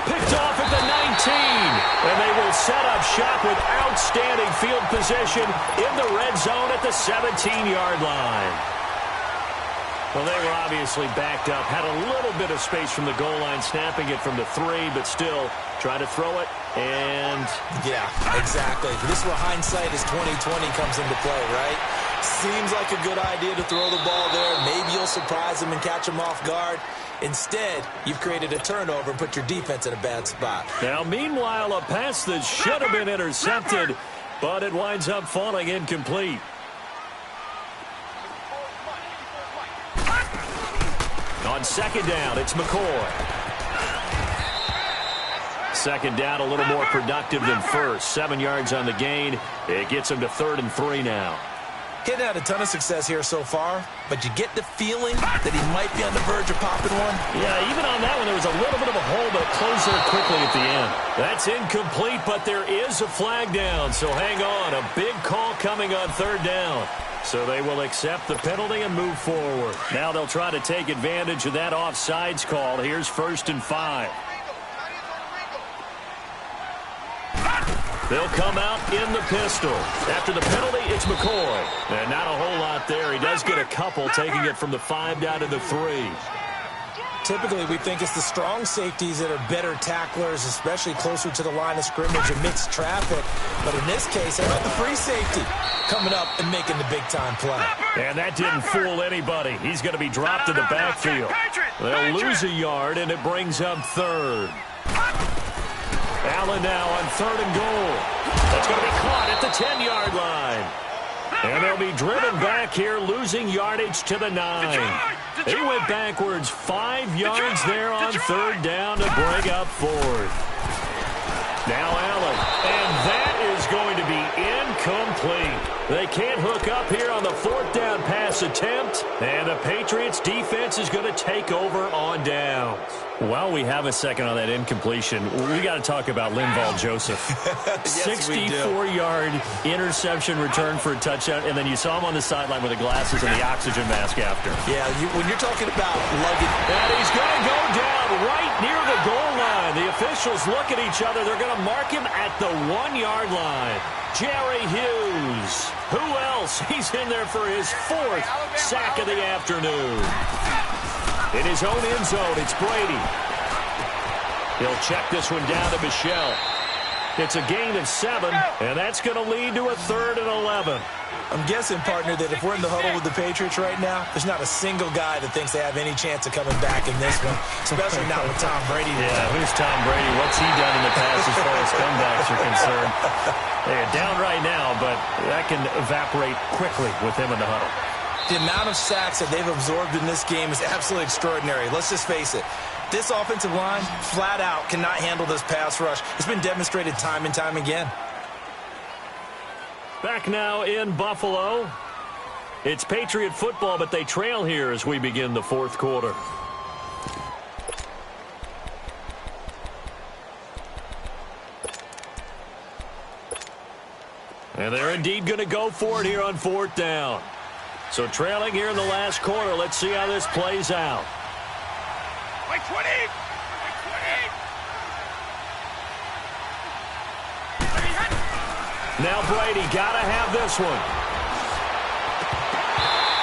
Picked off at the 19. And they will set up shop with outstanding field position in the red zone at the 17-yard line. Well, they were obviously backed up. Had a little bit of space from the goal line, snapping it from the 3, but still try to throw it. And yeah, exactly. This is where hindsight is 20/20 comes into play, right? Seems like a good idea to throw the ball there. Maybe you'll surprise them and catch them off guard. Instead, you've created a turnover and put your defense in a bad spot. Now, meanwhile, a pass that should have been intercepted, but it winds up falling incomplete. On second down, it's McCoy. Second down, a little more productive than first. 7 yards on the gain. It gets him to 3rd and 3 now. He hadn't had a ton of success here so far, but you get the feeling that he might be on the verge of popping one. Yeah, even on that one, there was a little bit of a hole, but it closed there quickly at the end. That's incomplete, but there is a flag down, so hang on. A big call coming on 3rd down. So they will accept the penalty and move forward. Now they'll try to take advantage of that offsides call. Here's 1st and 5. They'll come out in the pistol. After the penalty, it's McCoy. And not a whole lot there. He does get a couple, taking it from the 5 down to the 3. Typically, we think it's the strong safeties that are better tacklers, especially closer to the line of scrimmage amidst traffic. But in this case, how about the free safety coming up and making the big-time play? And that didn't fool anybody. He's going to be dropped in the backfield. They'll lose a yard, and it brings up third. Allen now on 3rd and goal. That's going to be caught at the 10-yard line. And they'll be driven back here, losing yardage to the 9. He went backwards 5 yards there on 3rd down to bring up 4th. Now Allen, and that is going to be incomplete. They can't hook up here on the 4th down pass attempt, and the Patriots defense is going to take over on downs. While we have a second on that incompletion, we got to talk about Linval Joseph. Yes, 64-yard interception return for a touchdown, and then you saw him on the sideline with the glasses and the oxygen mask after. Yeah, when you're talking about luggage. And he's going to go down right near the goal line. The officials look at each other. They're going to mark him at the 1-yard line. Jerry Hughes. Who else? He's in there for his 4th sack of the afternoon. In his own end zone, it's Brady. He'll check this one down to Michelle. It's a gain of 7, and that's going to lead to a 3rd and 11. I'm guessing, partner, that if we're in the huddle with the Patriots right now, there's not a single guy that thinks they have any chance of coming back in this one, especially not with Tom Brady. Yeah, who's Tom Brady? What's he done in the past as far as comebacks are concerned? They're down right now, but that can evaporate quickly with him in the huddle. The amount of sacks that they've absorbed in this game is absolutely extraordinary. Let's just face it. This offensive line, flat out, cannot handle this pass rush. It's been demonstrated time and time again. Back now in Buffalo. It's Patriot football, but they trail here as we begin the 4th quarter. And they're indeed going to go for it here on 4th down. So trailing here in the last quarter. Let's see how this plays out. Like 20! Now Brady got to have this one.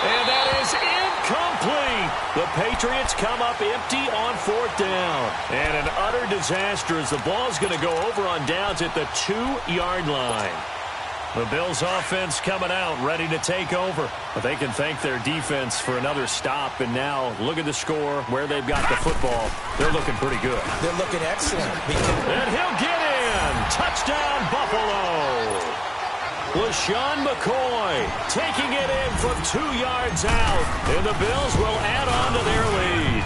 And that is incomplete. The Patriots come up empty on 4th down. And an utter disaster as the ball's going to go over on downs at the 2-yard line. The Bills offense coming out, ready to take over. But they can thank their defense for another stop. And now, look at the score, where they've got the football. They're looking pretty good. They're looking excellent. And he'll get in. Touchdown, Buffalo. LaShawn McCoy taking it in from 2 yards out. And the Bills will add on to their lead.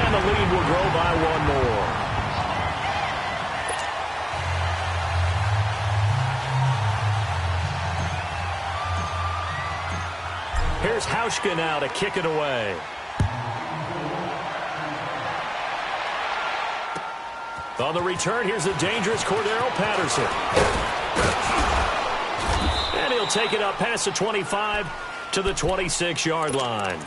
And the lead will grow by 1 more. Here's Hauschka now to kick it away. On the return, here's the dangerous Cordero Patterson. And he'll take it up past the 25 to the 26-yard line.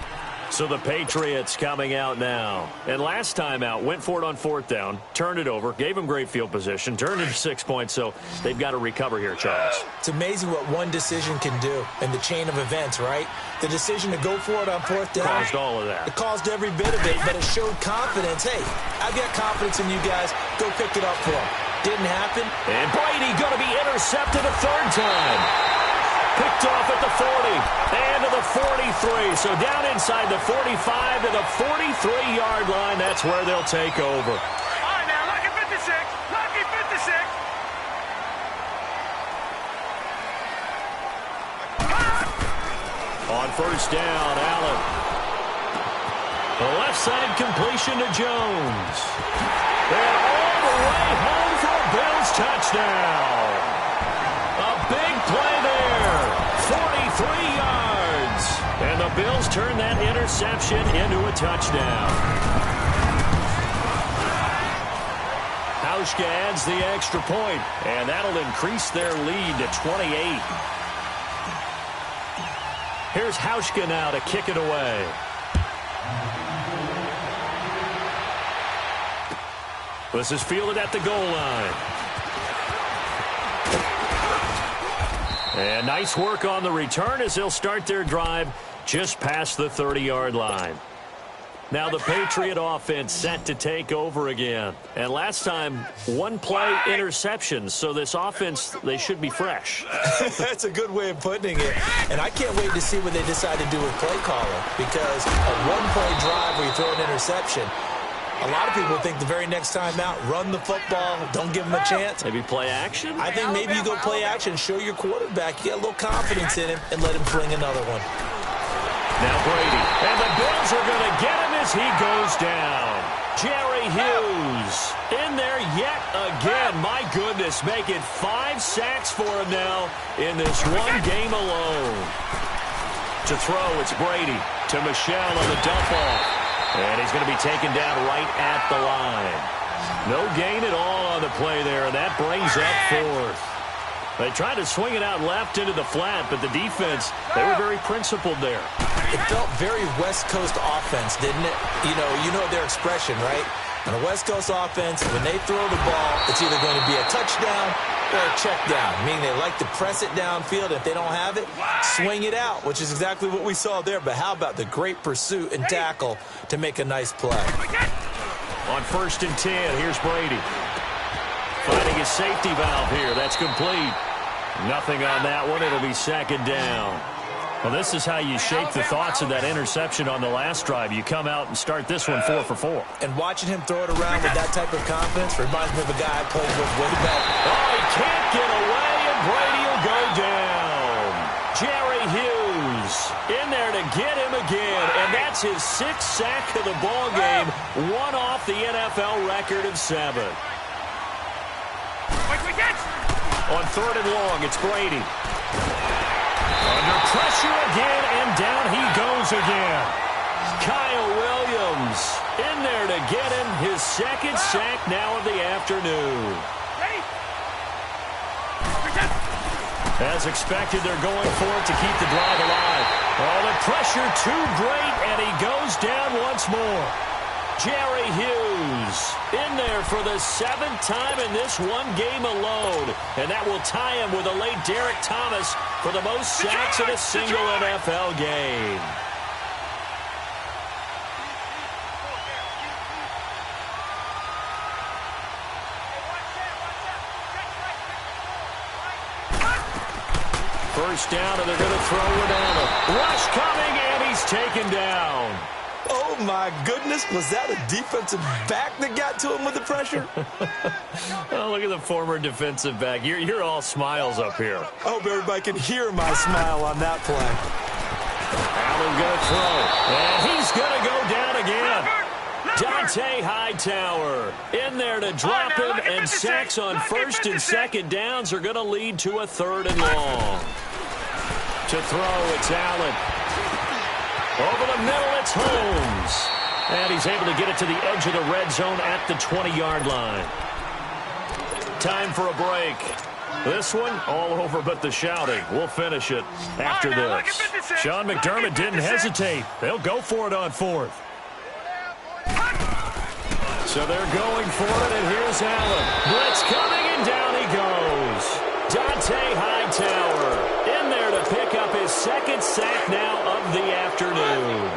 So the Patriots coming out now. And last time out, went for it on 4th down, turned it over, gave them great field position, turned it to 6 points, so they've got to recover here, Charles. It's amazing what one decision can do in the chain of events, right? The decision to go for it on 4th down. Caused all of that. It caused every bit of it, but it showed confidence. Hey, I've got confidence in you guys. Go pick it up for them. Didn't happen. And Brady going to be intercepted a 3rd time. Picked off at the 40 and to the 43. So down inside the 45 to the 43-yard line. That's where they'll take over. All right, now, lucky 56. Lucky 56. On 1st down, Allen. The left side completion to Jones. And all the way home for a Bills touchdown. A big play there. 43 yards. And the Bills turn that interception into a touchdown. Hauschka adds the extra point, and that'll increase their lead to 28. Here's Hauschka now to kick it away. This is fielded at the goal line. And nice work on the return as they'll start their drive just past the 30-yard line. Now the Patriot offense set to take over again. And last time, one play interception. So this offense, they should be fresh. That's a good way of putting it. And I can't wait to see what they decide to do with play calling. Because a one-play drive where you throw an interception, a lot of people think the very next time out, run the football, don't give them a chance. Maybe play action? I think maybe you go play action, show your quarterback, you get a little confidence in him, and let him fling another one. Now Brady, and the Bills are going to get him as he goes down. Jerry Hughes in there yet again. My goodness, making 5 sacks for him now in this one game alone. To throw, it's Brady to Michelle on the dump off. And he's going to be taken down right at the line. No gain at all on the play there, and that brings up 4th. They tried to swing it out left into the flat, but the defense, they were very principled there. It felt very West Coast offense, didn't it? You know their expression, right? On a West Coast offense, when they throw the ball, it's either going to be a touchdown or a check down, meaning they like to press it downfield. If they don't have it, swing it out, which is exactly what we saw there. But how about the great pursuit and tackle to make a nice play? On 1st and 10, here's Brady. Finding his safety valve here. That's complete. Nothing on that one. It'll be 2nd down. Well, this is how you shape the thoughts of that interception on the last drive. You come out and start this one 4 for 4. And watching him throw it around with that type of confidence reminds me of a guy I played with way back. Oh, he can't get away, and Brady will go down. Jerry Hughes in there to get him again, and that's his 6th sack of the ball game, one off the NFL record of 7. On 3rd and long, it's Brady. Under pressure again, and down he goes again. Kyle Williams in there to get him his 2nd sack now of the afternoon. As expected, they're going for it to keep the drive alive. Oh, the pressure too great, and he goes down once more. Jerry Hughes in there for the 7th time in this one game alone. And that will tie him with a late Derek Thomas for the most sacks in a single NFL game. First down, and they're going to throw it down. Rush coming, and he's taken down. Oh, my goodness. Was that a defensive back that got to him with the pressure? Oh, look at the former defensive back. You're all smiles up here. I hope everybody can hear my smile on that play. Allen going to throw. And he's going to go down again. Dante Hightower in there to drop him, and sacks on 1st and 2nd downs are going to lead to a 3rd and long. To throw, it's Allen. Over the middle, it's Holmes. And he's able to get it to the edge of the red zone at the 20-yard line. Time for a break. This one, all over but the shouting. We'll finish it after this. Sean McDermott didn't hesitate. They'll go for it on 4th. So they're going for it, and here's Allen. Blitz coming, and down he goes. Dante Hightower in there to pick up his 2nd sack now of the afternoon.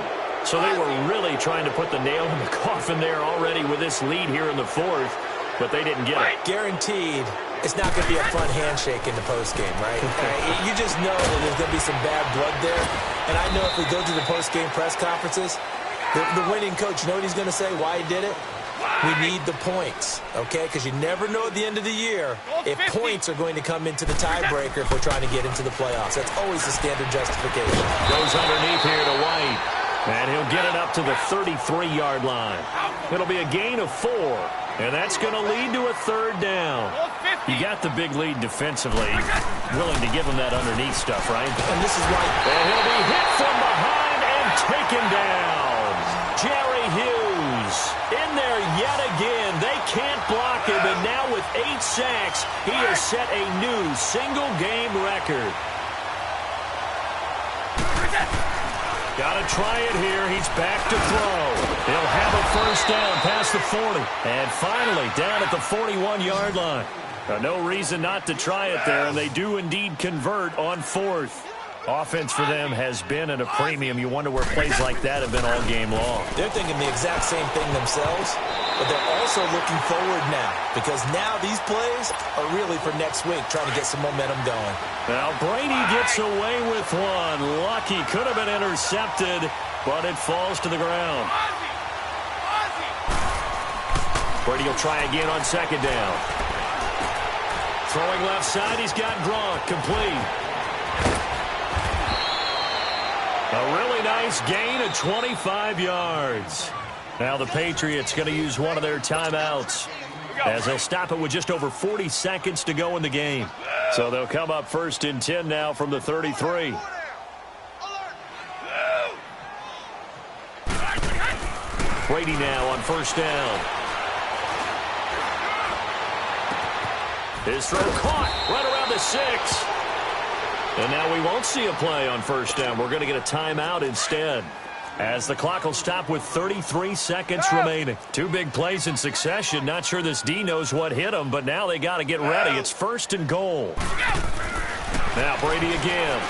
So they were really trying to put the nail in the coffin there already with this lead here in the 4th, but they didn't get it. Guaranteed it's not going to be a fun handshake in the postgame, right? You just know that there's going to be some bad blood there. And I know if we go to the postgame press conferences, the winning coach, you know what he's going to say, why he did it? We need the points, okay? Because you never know at the end of the year if points are going to come into the tiebreaker if we're trying to get into the playoffs. That's always the standard justification. Goes underneath here to White, and he'll get it up to the 33-yard line. It'll be a gain of 4, and that's going to lead to a 3rd down. You got the big lead defensively, willing to give him that underneath stuff, right? And this is why. And he'll be hit from behind and taken down. Jerry Hughes in there yet again. They can't block him, and now with 8 sacks, he has set a new single-game record. Got to try it here. He's back to throw. He'll have a 1st down past the 40. And finally, down at the 41-yard line. No reason not to try it there, and they do indeed convert on 4th. Offense for them has been at a premium. You wonder where plays like that have been all game long. They're thinking the exact same thing themselves, but they're also looking forward now because now these plays are really for next week, trying to get some momentum going. Now Brady gets away with one. Lucky, could have been intercepted, but it falls to the ground. Brady will try again on second down. Throwing left side, he's got Gronk, complete. A really nice gain of 25 yards. Now the Patriots going to use one of their timeouts as they'll stop it with just over 40 seconds to go in the game. So they'll come up 1st and 10 now from the 33. Brady now on 1st down. His throw caught right around the 6. And now we won't see a play on 1st down. We're going to get a timeout instead, as the clock will stop with 33 seconds remaining. 2 big plays in succession. Not sure this D knows what hit him, but now they got to get ready. It's 1st and goal. Now Brady again.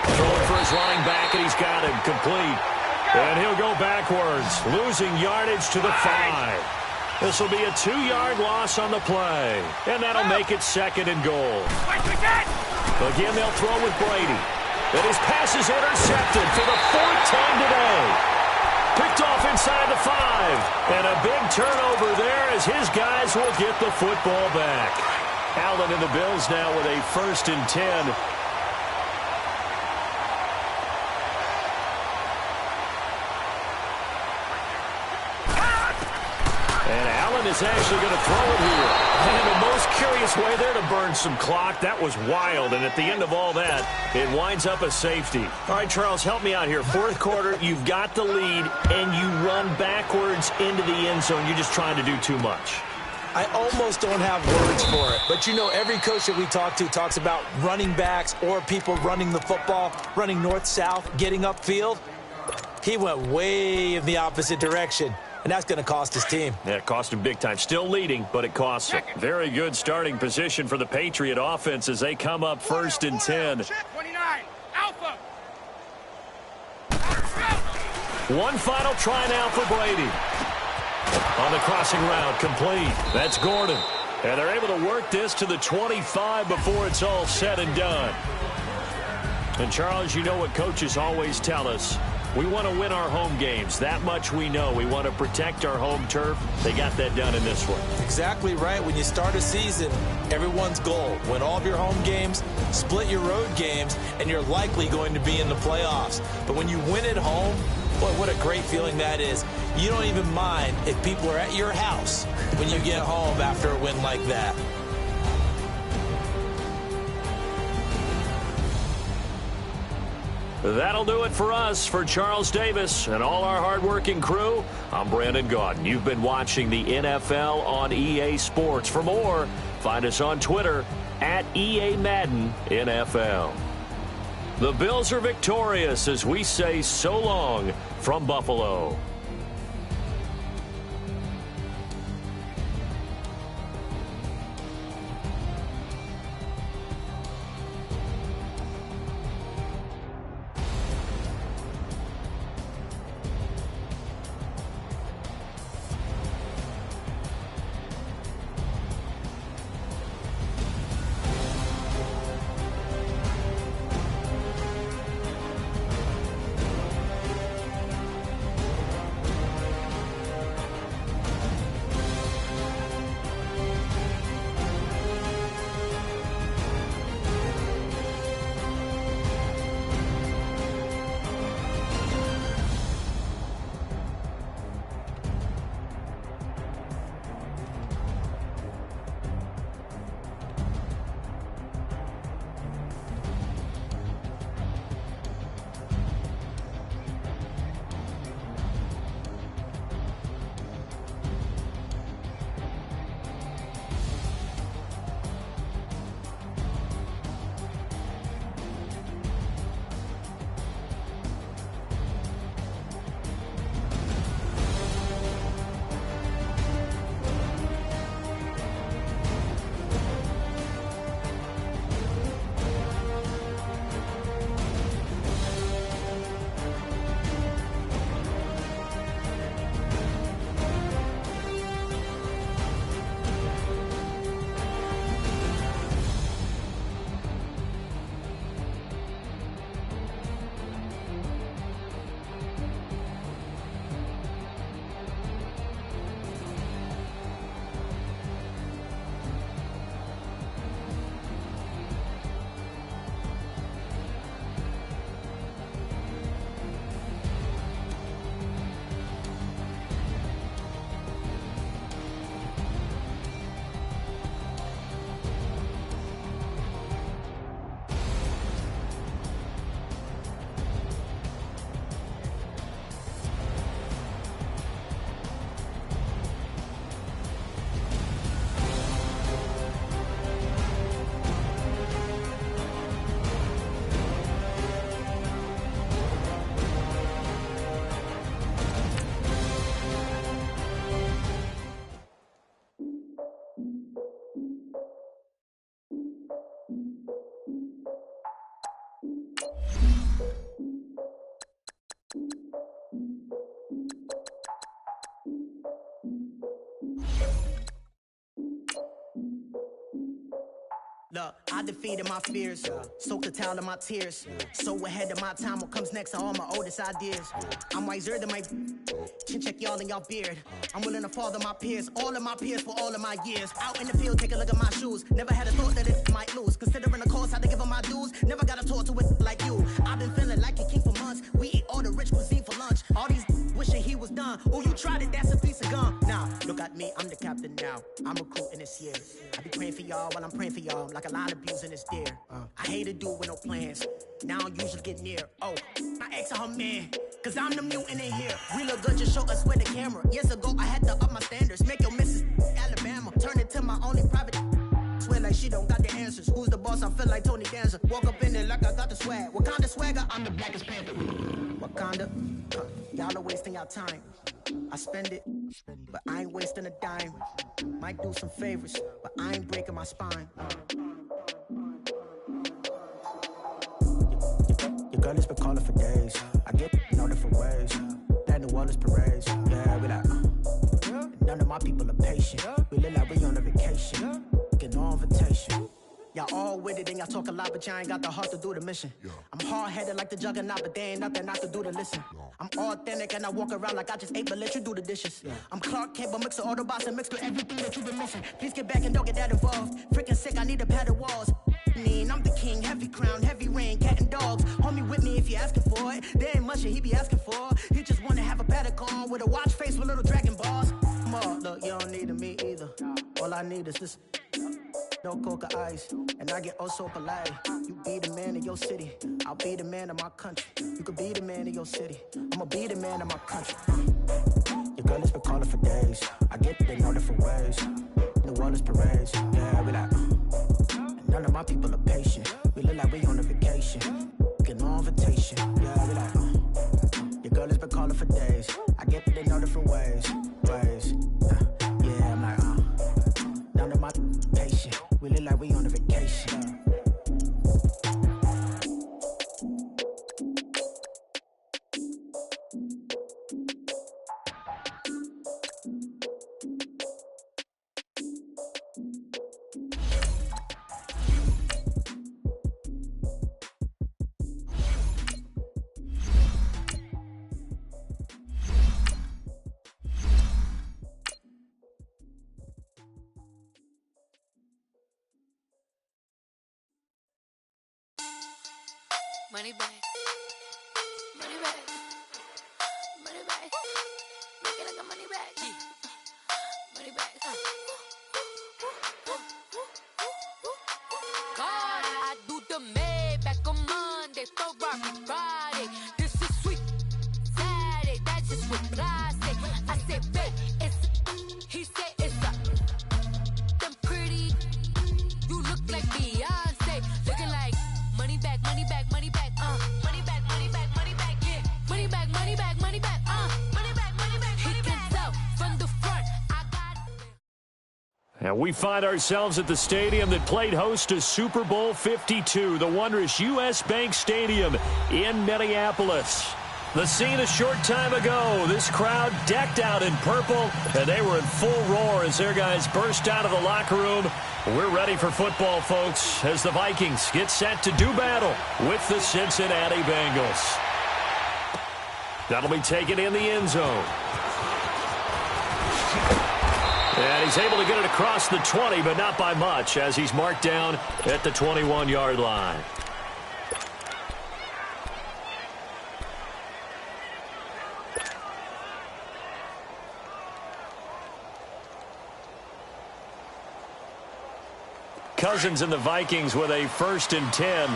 Throwing for his running back, and he's got him complete. And he'll go backwards, losing yardage to the 5. This will be a 2-yard loss on the play, and that'll make it 2nd and goal. Again, they'll throw with Brady. And his pass is intercepted for the 4th time today. Picked off inside the 5. And a big turnover there as his guys will get the football back. Allen and the Bills now with a 1st and 10. Is actually going to throw it here. And the most curious way there to burn some clock. That was wild. And at the end of all that, it winds up a safety. All right, Charles, help me out here. 4th quarter, you've got the lead, and you run backwards into the end zone. You're just trying to do too much. I almost don't have words for it. But, you know, every coach that we talk to talks about running backs or people running the football, running north-south, getting upfield. He went way in the opposite direction. And that's going to cost his team. Yeah, it cost him big time. Still leading, but it costs him. Very good starting position for the Patriot offense as they come up 1st and 10. 29, Alpha. One final try now for Brady. On the crossing route, complete. That's Gordon. And they're able to work this to the 25 before it's all said and done. And, Charles, you know what coaches always tell us. We want to win our home games. That much we know. We want to protect our home turf. They got that done in this one. Exactly right. When you start a season, everyone's goal: win all of your home games, split your road games, and you're likely going to be in the playoffs. But when you win at home, boy, what a great feeling that is. You don't even mind if people are at your house when you get home after a win like that. That'll do it for us. For Charles Davis and all our hardworking crew, I'm Brandon Gaudin. You've been watching the NFL on EA Sports. For more, find us on Twitter at EA Madden NFL. The Bills are victorious as we say so long from Buffalo. feeding my fears. Soak the towel in my tears. So ahead of my time, what comes next are all my oldest ideas. I'm wiser than my chin check y'all in y'all beard. I'm willing to father my peers, all of my peers for all of my years. Out in the field, take a look at my shoes. Never had a thought that it might lose. Considering the cost, had to give them my dues. Never got to talk to it like you. I've been feeling like a king for months. We eat all the rich cuisine for lunch. All these wishing he was done. Oh, you tried it, that's a piece of gum. Now, look at me, I'm the captain now. I'm recruiting this year. I be praying for y'all while I'm praying for y'all. Like a lot of abusing this deer. I hate to do with no plans. Now I usually get near. Oh, my ex her man. Cause I'm the mutant in here. We look good, just show us where the camera. Years ago, I had to up my standards. Make your missus Alabama. Turn it to my only private. Swear like she don't got the answers. Who's the boss? I feel like Tony Danza. Walk up in there like I got the swag. What kind of swagger? I'm the blackest panther. Wakanda. Y'all are wasting your time. I spend it, but I ain't wasting a dime. Might do some favors, but I ain't breaking my spine. Your girl has been calling for days. I get in all different ways. That New Orleans parades. Yeah, we like, none of my people are patient. We look like we on a vacation. Get no invitation. Y'all all with it and y'all talk a lot, but y'all ain't got the heart to do the mission. I'm hard-headed like the juggernaut, but there ain't nothing not to do to listen. I'm authentic and I walk around like I just ate, but let you do the dishes. I'm Clark Kent, but mix of Autobots and mix with everything that you've been missing. Please get back and don't get that involved. Freaking sick, I need a pad of walls. I'm the king, heavy crown, heavy rain, cat and dogs. Homie with me if you're asking for it. There ain't much that he be asking for. He just wanna have a paddock on with a watch face with little dragon balls. Look, you don't need me either. All I need is this. No coca ice, and I get oh so polite. You be the man of your city, I'll be the man of my country. You could be the man of your city, I'ma be the man of my country. Your girl has been calling for days. I get it in all different ways. New Orleans parades, yeah, we like. None of my people are patient. We look like we on a vacation. Get no invitation, yeah, we like. Your girl has been calling for days. I get it in all different ways. Yeah, I'm like, none of my patient. We look like we on a vacation. Money back, money back, money back. Make it like a money back, money back. God, I do the Maybach on Monday, Ferrari Friday. This is sweet Saturday, that's just what I say. I said, babe, it's. He said it's a. Them pretty. You look like Beyonce, looking like money back, money back, money back. Money back, money back, money back, yeah. Money back, money back, money back, money back, money back, money back. He can tell from the front, I got it. And we find ourselves at the stadium that played host to Super Bowl 52, the wondrous U.S. Bank Stadium in Minneapolis. The scene a short time ago, this crowd decked out in purple, and they were in full roar as their guys burst out of the locker room. We're ready for football, folks, as the Vikings get set to do battle with the Cincinnati Bengals. That'll be taken in the end zone. And he's able to get it across the 20, but not by much, as he's marked down at the 21-yard line. Cousins and the Vikings with a 1st and 10.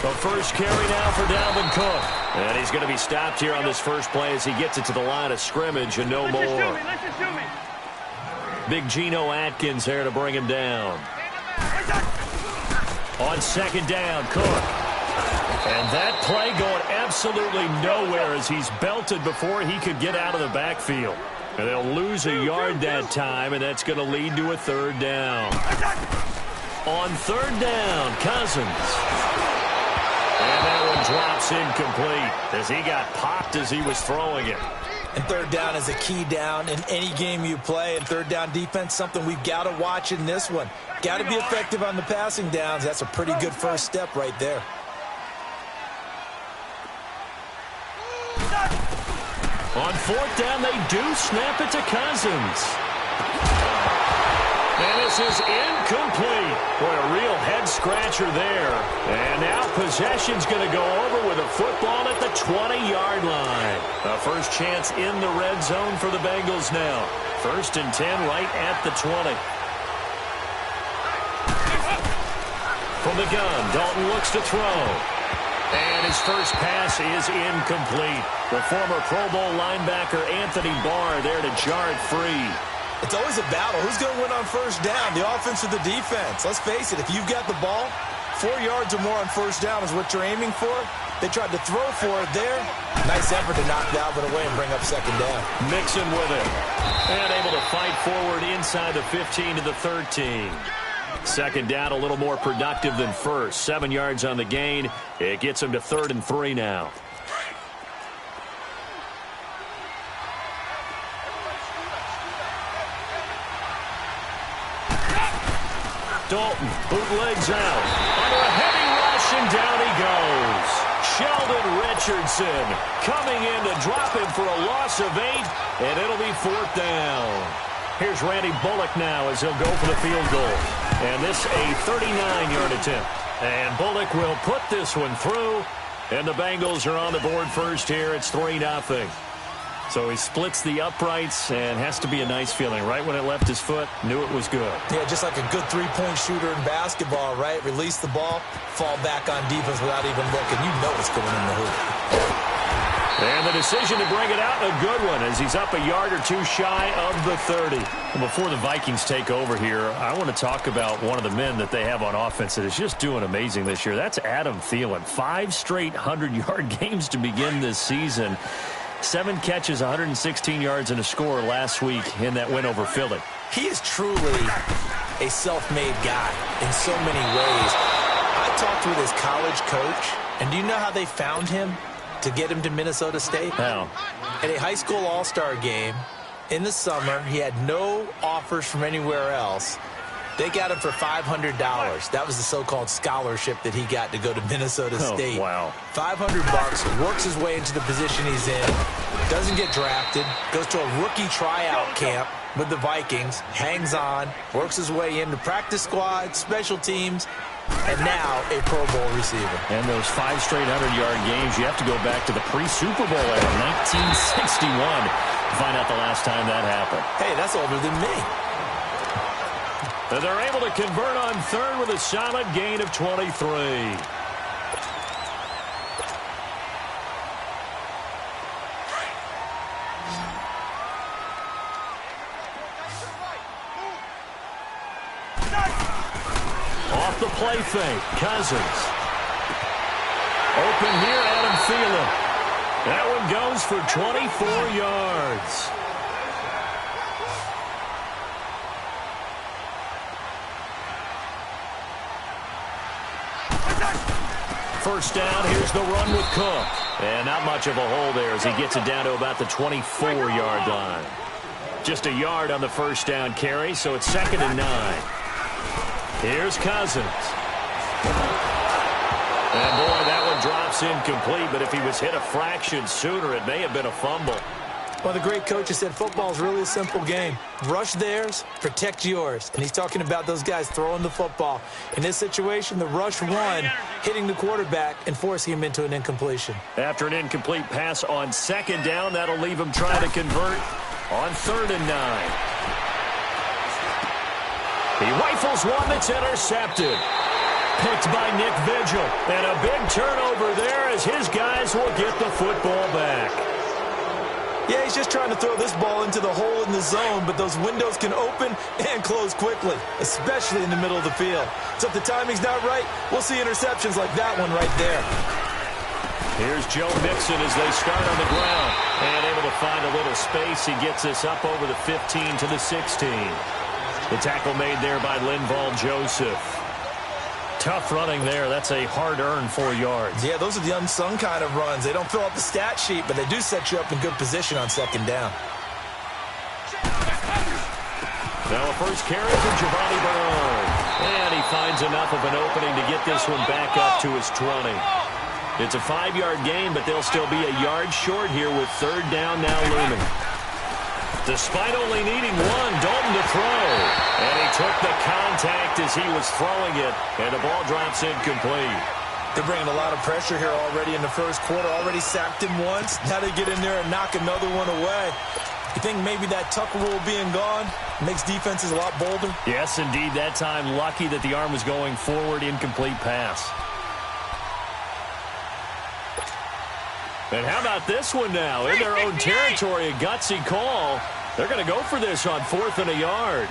The first carry now for Dalvin Cook. And he's going to be stopped here on this first play as he gets it to the line of scrimmage and no more. Let's just do me. Big Geno Atkins there to bring him down. On 2nd down, Cook. And that play going absolutely nowhere as he's belted before he could get out of the backfield. And they'll lose a yard that time, and that's going to lead to a 3rd down. On 3rd down, Cousins. And that one drops incomplete as he got popped as he was throwing it. And third down is a key down in any game you play. And third down defense, something we've got to watch in this one. Got to be effective on the passing downs. That's a pretty good first step right there. On fourth down, they do snap it to Cousins. And this is incomplete. Boy, a real head-scratcher there. And now possession's going to go over with a football at the 20-yard line. A first chance in the red zone for the Bengals now. 1st and 10 right at the 20. From the gun, Dalton looks to throw. And his first pass is incomplete. The former Pro Bowl linebacker Anthony Barr there to jar it free. It's always a battle. Who's going to win on first down, the offense or the defense? Let's face it, if you've got the ball, 4 yards or more on first down is what you're aiming for. They tried to throw for it there. Nice effort to knock Dalvin away and bring up second down. Mixon with it. And able to fight forward inside the 15 to the 13. Second down a little more productive than first. 7 yards on the gain. It gets him to 3rd and 3 now. Dalton bootlegs out. Under a heavy rush, and down he goes. Sheldon Richardson coming in to drop him for a loss of 8, and it'll be 4th down. Here's Randy Bullock now as he'll go for the field goal. And this a 39-yard attempt. And Bullock will put this one through, and the Bengals are on the board first here. It's 3-0. So he splits the uprights, and has to be a nice feeling. Right when it left his foot, knew it was good. Yeah, just like a good three-point shooter in basketball, right? Release the ball, fall back on defense without even looking. You know it's going in the hoop. And the decision to bring it out, a good one, as he's up a yard or two shy of the 30. And before the Vikings take over here, I want to talk about one of the men that they have on offense that is just doing amazing this year. That's Adam Thielen. 5 straight 100-yard games to begin this season. 7 catches, 116 yards, and a score last week in that win over Philly. He is truly a self-made guy in so many ways. I talked with his college coach, and do you know how they found him to get him to Minnesota State? How? At a high school all-star game in the summer, he had no offers from anywhere else. They got him for $500. That was the so-called scholarship that he got to go to Minnesota State. Wow. $500, works his way into the position he's in, doesn't get drafted, goes to a rookie tryout camp with the Vikings, hangs on, works his way into practice squad, special teams, and now a Pro Bowl receiver. And those 5 straight 100-yard games, you have to go back to the pre-Super Bowl era, 1961, to find out the last time that happened. Hey, that's older than me. And they're able to convert on 3rd with a solid gain of 23. Off the play fake, Cousins. Open here, Adam Thielen. That one goes for 24 yards. First down, here's the run with Cook. And not much of a hole there as he gets it down to about the 24-yard line. Just a yard on the first down carry, so it's 2nd and 9. Here's Cousins. And boy, that one drops incomplete, but if he was hit a fraction sooner, it may have been a fumble. Well, the great coach has said football is really a simple game. Rush theirs, protect yours. And he's talking about those guys throwing the football. In this situation, the rush one, hitting the quarterback and forcing him into an incompletion. After an incomplete pass on 2nd down, that'll leave him trying to convert on 3rd and 9. He rifles one that's intercepted. Picked by Nick Vigil. And a big turnover there as his guys will get the football back. Yeah, he's just trying to throw this ball into the hole in the zone, but those windows can open and close quickly, especially in the middle of the field. So if the timing's not right, we'll see interceptions like that one right there. Here's Joe Mixon as they start on the ground. And able to find a little space. He gets this up over the 15 to the 16. The tackle made there by Linval Joseph. Tough running there. That's a hard-earned 4 yards. Yeah, those are the unsung kind of runs. They don't fill out the stat sheet, but they do set you up in good position on second down. Now a first carry for Giovanni Bernard. And he finds enough of an opening to get this one back up to his 20. It's a 5-yard gain, but they'll still be a yard short here with third down now looming. Despite only needing one, Dalton to throw. And he took the contact as he was throwing it, and the ball drops incomplete. They're bringing a lot of pressure here already in the first quarter. Already sacked him once. Now they get in there and knock another one away. You think maybe that tuck rule being gone makes defenses a lot bolder? Yes, indeed. That time, lucky that the arm was going forward, incomplete pass. And how about this one now? In their own territory, a gutsy call. They're going to go for this on 4th and a yard.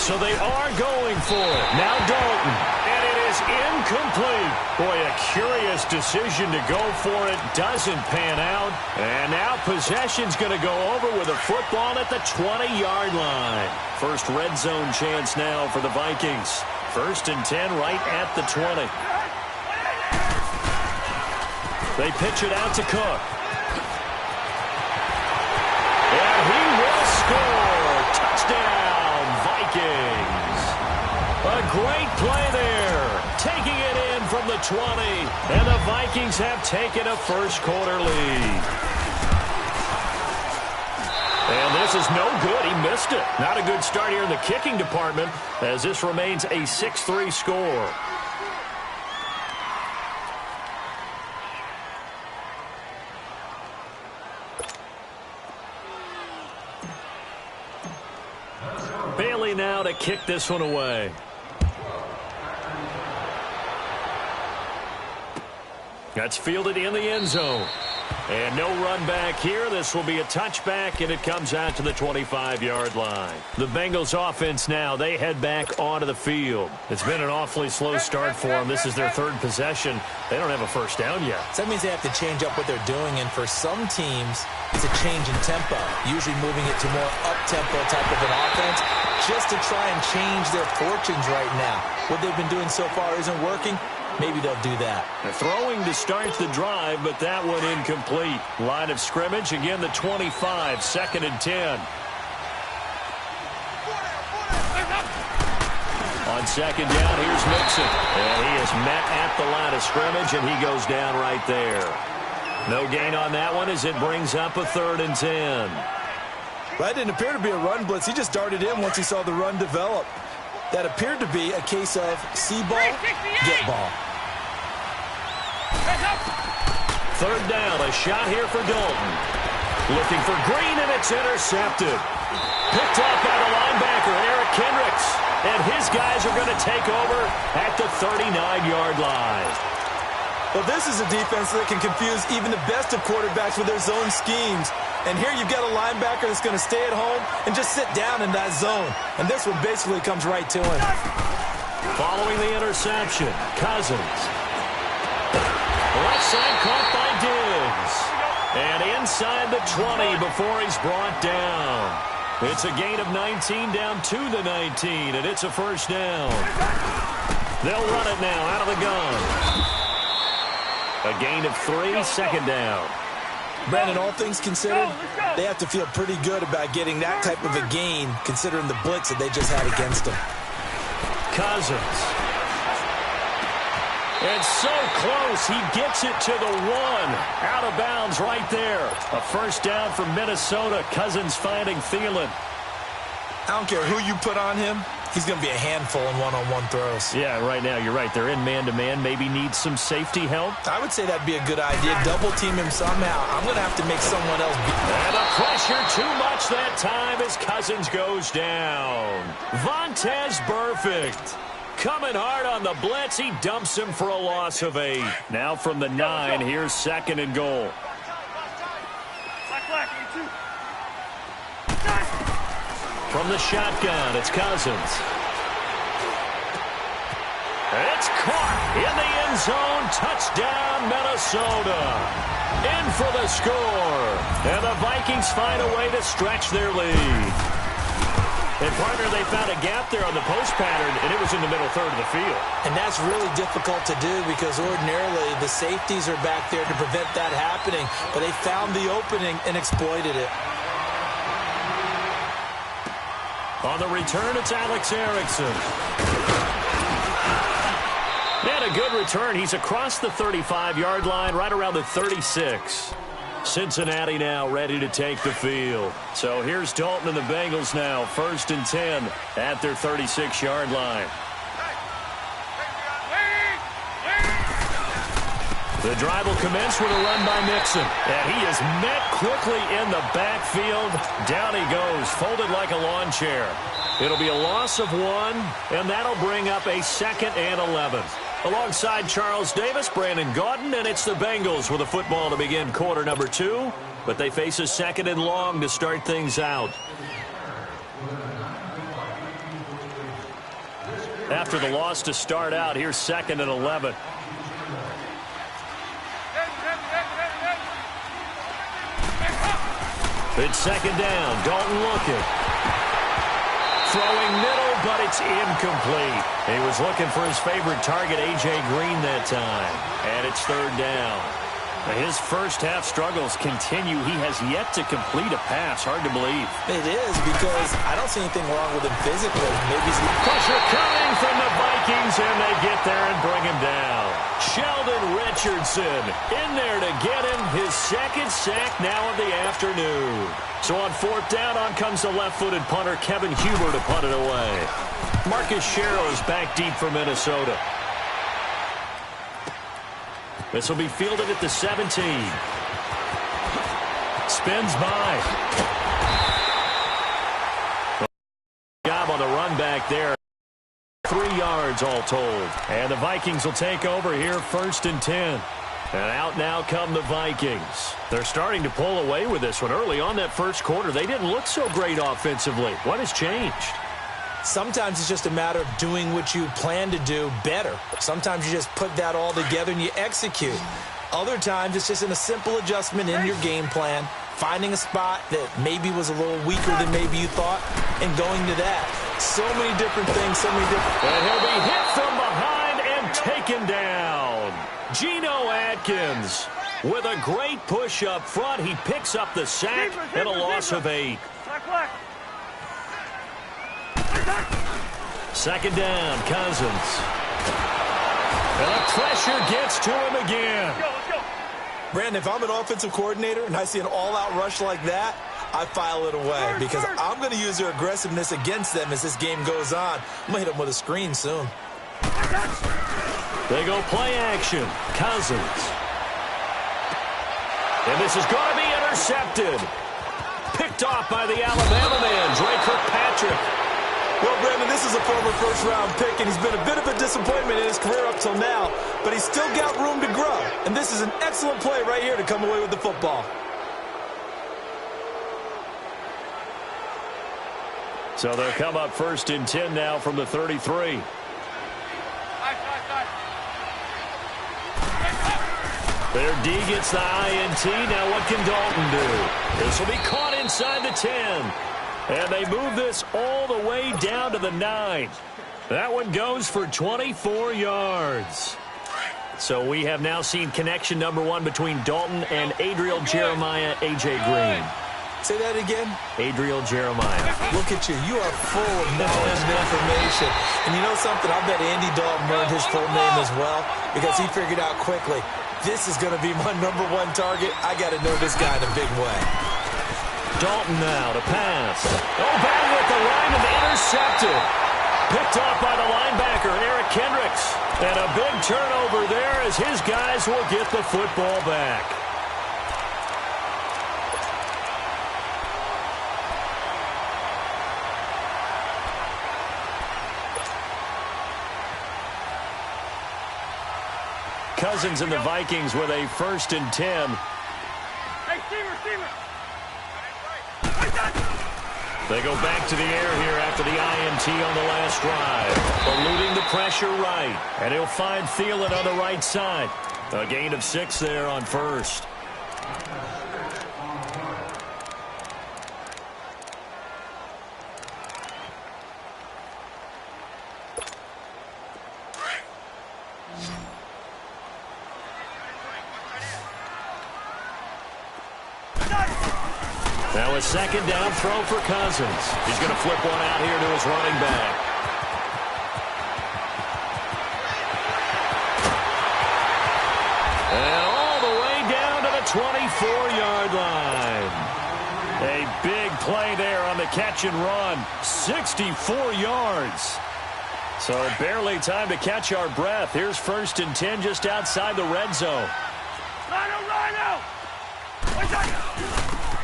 So they are going for it. Now Dalton. And it is incomplete. Boy, a curious decision to go for it. Doesn't pan out. And now possession's going to go over with a football at the 20-yard line. First red zone chance now for the Vikings. 1st and 10 right at the 20. They pitch it out to Cook. And he will score. Touchdown, Vikings. A great play there. Taking it in from the 20. And the Vikings have taken a first quarter lead. And this is no good. He missed it. Not a good start here in the kicking department as this remains a 6-3 score. Bailey now to kick this one away. That's fielded in the end zone. And no run back here. This will be a touchback, and it comes out to the 25-yard line. The Bengals offense now, they head back onto the field. It's been an awfully slow start for them. This is their 3rd possession. They don't have a first down yet. So that means they have to change up what they're doing, and for some teams, it's a change in tempo, usually moving it to more up-tempo type of an offense, just to try and change their fortunes right now. What they've been doing so far isn't working. Maybe they'll do that. They're throwing to start the drive, but that one incomplete. Line of scrimmage, again the 25, 2nd and 10. On 2nd down, here's Mixon. And he is met at the line of scrimmage, and he goes down right there. No gain on that one as it brings up a 3rd and 10. That didn't appear to be a run blitz. He just darted in once he saw the run develop. That appeared to be a case of see ball, get ball. 3rd down, a shot here for Dalton. Looking for Green, and it's intercepted. Picked off by the linebacker, Eric Kendricks. And his guys are going to take over at the 39-yard line. Well, this is a defense that can confuse even the best of quarterbacks with their zone schemes. And here you've got a linebacker that's going to stay at home and just sit down in that zone. And this one basically comes right to him. Following the interception, Cousins. Left side caught by Diggs. And inside the 20 before he's brought down. It's a gain of 19 down to the 19, and it's a first down. They'll run it now out of the gun. A gain of 3, 2nd down. Brandon, all things considered, they have to feel pretty good about getting that type of a gain, considering the blitz that they just had against them. Cousins. And so close, he gets it to the 1. Out of bounds right there. A first down for Minnesota. Cousins finding Thielen. I don't care who you put on him. He's going to be a handful in one-on-one throws. Yeah, right now, you're right. They're in man-to-man. Maybe need some safety help. I would say that'd be a good idea. Double-team him somehow. I'm going to have to make someone else beat him. And the pressure too much that time as Cousins goes down. Vontaze Burfict coming hard on the blitz. He dumps him for a loss of 8. Now from the 9, here's 2nd and goal. From the shotgun, it's Cousins. It's caught in the end zone. Touchdown, Minnesota. In for the score. And the Vikings find a way to stretch their lead. And, partner, they found a gap there on the post pattern, and it was in the middle third of the field. And that's really difficult to do because ordinarily the safeties are back there to prevent that happening. But they found the opening and exploited it. On the return, it's Alex Erickson. And a good return. He's across the 35-yard line, right around the 36. Cincinnati now ready to take the field. So here's Dalton and the Bengals now, 1st and 10 at their 36-yard line. The drive will commence with a run by Mixon. And he is met quickly in the backfield. Down he goes, folded like a lawn chair. It'll be a loss of 1, and that'll bring up a 2nd and 11. Alongside Charles Davis, Brandon Gaudin, and it's the Bengals with the football to begin quarter number 2. But they face a 2nd and long to start things out. After the loss to start out, here's 2nd and 11. It's 2nd down. Dalton looking. Throwing middle, but it's incomplete. He was looking for his favorite target, A.J. Green, that time. And it's 3rd down. His first half struggles continue. He has yet to complete a pass. Hard to believe. It is because I don't see anything wrong with him physically. Maybe he's... Pressure coming from the Vikings, and they get there and bring him down. Sheldon Richardson in there to get him his 2nd sack now of the afternoon. So on 4th down, on comes the left-footed punter, Kevin Huber, to punt it away. Marcus Sherrill's back deep for Minnesota. This will be fielded at the 17. Spins by. Job on the run back there. 3 yards all told. And the Vikings will take over here, 1st and 10. And out now come the Vikings. They're starting to pull away with this one. Early on that first quarter, they didn't look so great offensively. What has changed? Sometimes it's just a matter of doing what you plan to do better. Sometimes you just put that all together and you execute. Other times it's just in a simple adjustment in your game plan, finding a spot that maybe was a little weaker than maybe you thought, and going to that. So many different things, so many different... And he'll be hit from behind and taken down. Geno Atkins with a great push up front. He picks up the sack and a loss of 8. 2nd down, Cousins. And the pressure gets to him again. Brandon, if I'm an offensive coordinator and I see an all-out rush like that, I file it away because I'm going to use their aggressiveness against them as this game goes on. I'm going to hit them with a screen soon. They go play action. Cousins. And this is going to be intercepted. Picked off by the Alabama man, Drake Kirkpatrick. Well, Brandon, this is a former first-round pick, and he's been a bit of a disappointment in his career up till now, but he's still got room to grow. And this is an excellent play right here to come away with the football. So they'll come up 1st and 10 now from the 33. Their D gets the INT. Now what can Dalton do? This will be caught inside the 10. And they move this all the way down to the 9. That one goes for 24 yards. So we have now seen connection number 1 between Dalton and Adriel Jeremiah, A.J. Green. Say that again. Adriel Jeremiah. Look at you. You are full of knowledge and information. And you know something? I bet Andy Dalton learned his full name as well because he figured out quickly, this is going to be my number 1 target. I got to know this guy in a big way. Dalton now to pass. Oh, batted at the line and intercepted. Picked off by the linebacker, Eric Kendricks. And a big turnover there as his guys will get the football back. Cousins and the Vikings with a 1st and 10. Hey, receiver. They go back to the air here after the INT on the last drive. Eluding the pressure right. And he'll find Thielen on the right side. A gain of 6 there on 1st. a second down throw for Cousins. He's going to flip one out here to his running back. And all the way down to the 24-yard line. A big play there on the catch and run. 64 yards. So barely time to catch our breath. Here's 1st and 10 just outside the red zone. Rhino!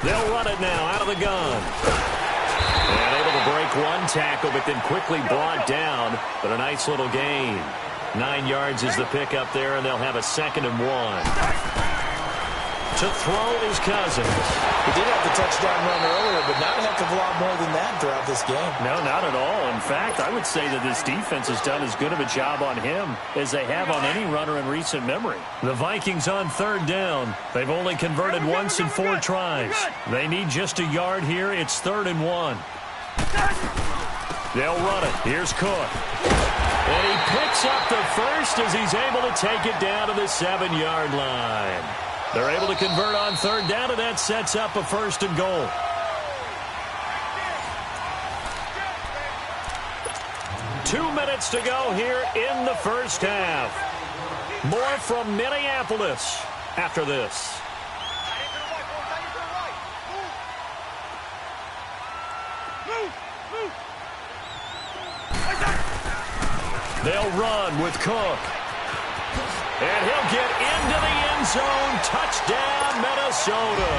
They'll run it now out of the gun. And able to break one tackle, but then quickly brought down. But a nice little gain. 9 yards is the pickup there, and they'll have a 2nd and 1. To throw is Cousins. He did have the touchdown run earlier, but not a heck of a lot more than that throughout this game. No, not at all. In fact, I would say that this defense has done as good of a job on him as they have on any runner in recent memory. The Vikings on 3rd down. They've only converted once in 4 tries. They need just a yard here. It's 3rd and 1. They'll run it. Here's Cook. And he picks up the first as he's able to take it down to the 7-yard line. They're able to convert on 3rd down, and that sets up a 1st and goal. Two minutes to go here in the first half. More from Minneapolis after this. They'll run with Cook. And he'll get into the end zone. Touchdown, Minnesota.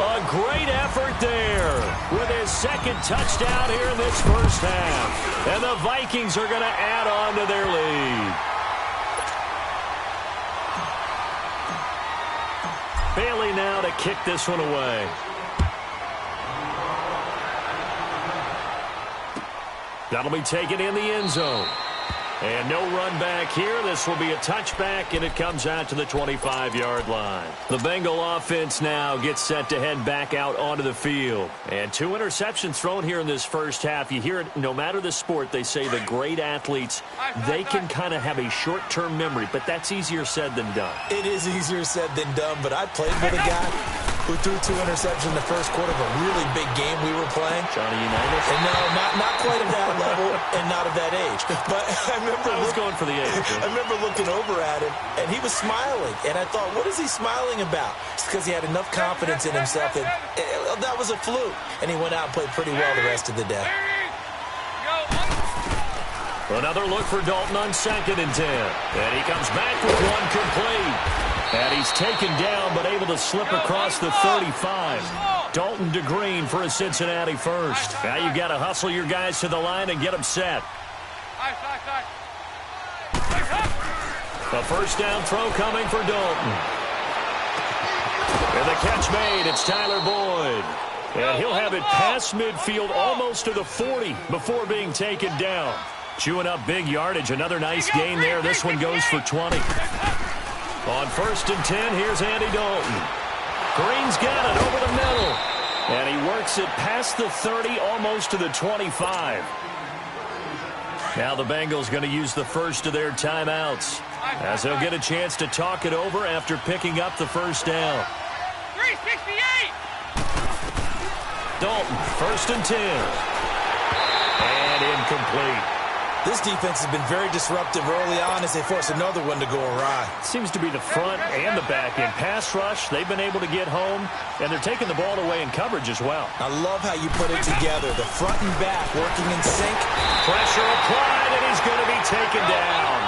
A great effort there with his 2nd touchdown here in this first half. And the Vikings are going to add on to their lead. Bailey now to kick this one away. That'll be taken in the end zone. And no run back here. This will be a touchback, and it comes out to the 25-yard line. The Bengal offense now gets set to head back out onto the field. And 2 interceptions thrown here in this first half. You hear it, no matter the sport, they say the great athletes, they can kind of have a short-term memory, but that's easier said than done. It is easier said than done, but I played with a guy who threw 2 interceptions in the first quarter of a really big game we were playing. Johnny Unitas? And no, not quite at that level and not at that age. But I was going for the age. I remember looking over at him, and he was smiling. And I thought, what is he smiling about? It's because he had enough confidence in himself that that was a fluke. And he went out and played pretty well the rest of the day. Another look for Dalton on 2nd and 10. And he comes back with one complete. And he's taken down, but able to slip across the 35. Dalton to Green for a Cincinnati first. Now you've got to hustle your guys to the line and get them set. A 1st down throw coming for Dalton. And the catch made. It's Tyler Boyd. And he'll have it past midfield almost to the 40 before being taken down. Chewing up big yardage. Another nice gain there. This one goes for 20. On 1st and 10, here's Andy Dalton. Green's got it over the middle. And he works it past the 30, almost to the 25. Now the Bengals going to use the first of their timeouts, as they'll get a chance to talk it over after picking up the 1st down. 368! Dalton, 1st and 10. And incomplete. This defense has been very disruptive early on as they force another one to go awry. Seems to be the front and the back end. Pass rush, they've been able to get home, and they're taking the ball away in coverage as well. I love how you put it together. The front and back working in sync. Pressure applied, and he's going to be taken down.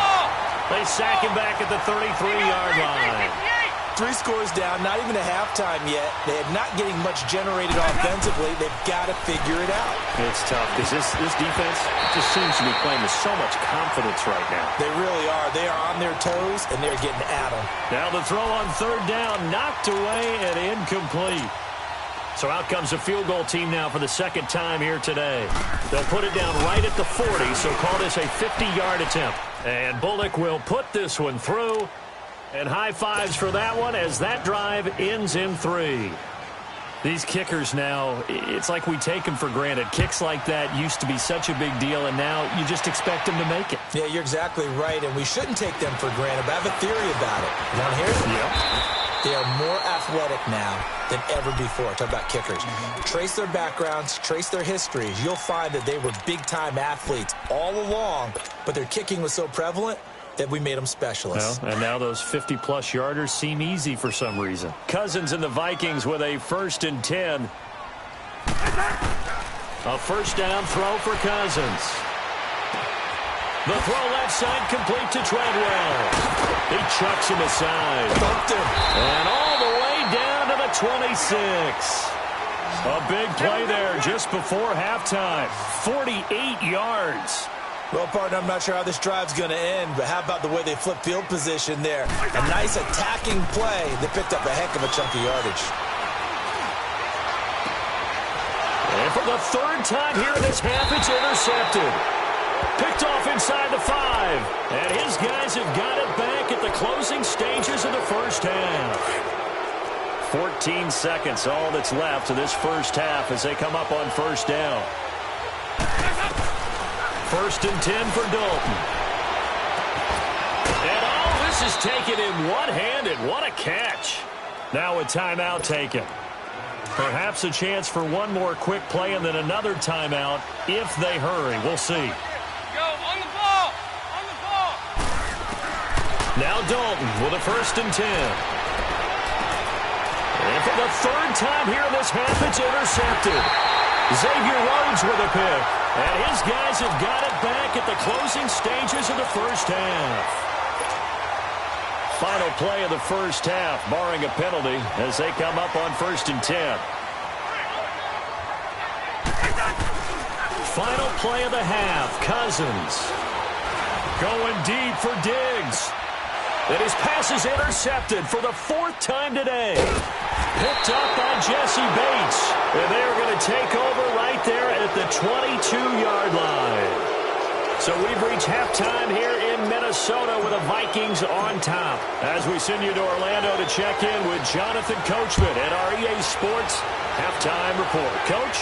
They sack him back at the 33-yard line. 3 scores down, not even a halftime yet. They are not getting much generated offensively. They've got to figure it out. It's tough because this defense just seems to be playing with so much confidence right now. They really are. They are on their toes, and they're getting at them. Now the throw on 3rd down, knocked away and incomplete. So out comes a field goal team now for the 2nd time here today. They'll put it down right at the 40, so call this a 50-yard attempt. And Bullock will put this one through. And high fives for that one as that drive ends in 3. These kickers now, it's like we take them for granted. Kicks like that used to be such a big deal, and now you just expect them to make it. Yeah, you're exactly right, and we shouldn't take them for granted, but I have a theory about it. You want to hear it? Yep. They are more athletic now than ever before. Talk about kickers. Trace their backgrounds, trace their histories. You'll find that they were big-time athletes all along, but their kicking was so prevalent that we made them specialists. Well, and now those 50-plus yarders seem easy for some reason. Cousins and the Vikings with a 1st and 10. A first down throw for Cousins. The throw left side complete to Treadwell. He chucks him aside. And all the way down to the 26. A big play there just before halftime. 48 yards. Well, partner, I'm not sure how this drive's going to end, but how about the way they flip field position there? A nice attacking play that picked up a heck of a chunk of yardage. And for the 3rd time here in this half, it's intercepted. Picked off inside the 5. And his guys have got it back at the closing stages of the first half. 14 seconds, all that's left of this first half as they come up on first down. 1st and 10 for Dalton. And all this is taken in one-handed. What a catch. Now a timeout taken. Perhaps a chance for one more quick play and then another timeout if they hurry. We'll see. Go, on the ball! On the ball! Now Dalton with a 1st and 10. And for the 3rd time here in this half, it's intercepted. Xavier Rhodes with a pick. And his guys have got it back at the closing stages of the first half. Final play of the first half, barring a penalty, as they come up on 1st and 10. Final play of the half, Cousins. Going deep for Diggs. And his pass is intercepted for the 4th time today. Picked up by Jesse Bates. And they're going to take over right there at the 22-yard line. So we've reached halftime here in Minnesota with the Vikings on top. As we send you to Orlando to check in with Jonathan Coachman at our EA Sports Halftime Report. Coach,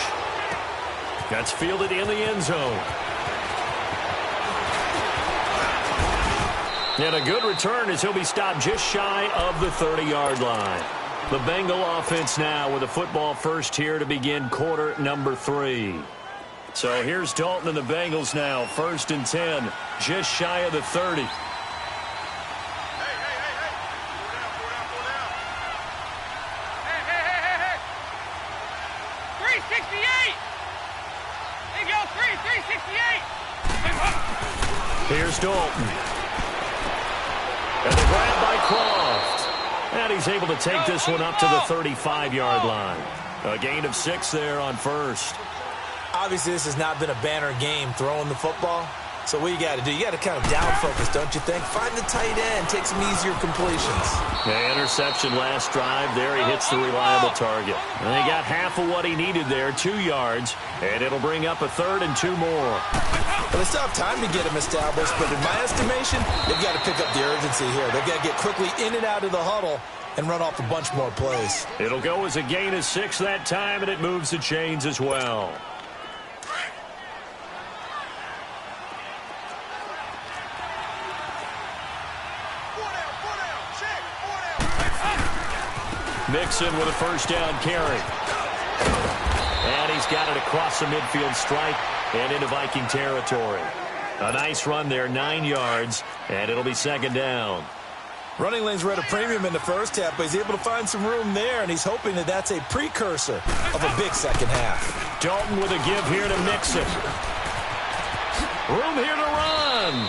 that's fielded in the end zone. And a good return as he'll be stopped just shy of the 30-yard line. The Bengal offense now with a football first here to begin quarter number 3. So here's Dalton and the Bengals now. 1st and 10, just shy of the 30. Hey. 368! There you go, 368! Here's Dalton. And the grab by Croft. And he's able to take this one up to the 35-yard line. A gain of 6 there on 1st. Obviously, this has not been a banner game throwing the football. So what you got to do, you got to kind of down focus, don't you think? Find the tight end, take some easier completions. The interception last drive there. He hits the reliable target. And he got half of what he needed there, 2 yards. And it'll bring up a 3rd and 2 more. Well, they still have time to get him established, but in my estimation, they've got to pick up the urgency here. They've got to get quickly in and out of the huddle and run off a bunch more plays. It'll go as a gain of 6 that time, and it moves the chains as well. Mixon with a first down carry. And he's got it across the midfield stripe and into Viking territory. A nice run there, 9 yards, and it'll be 2nd down. Running lanes were at a premium in the first half, but he's able to find some room there, and he's hoping that that's a precursor of a big second half. Dalton with a give here to Mixon. Room here to run.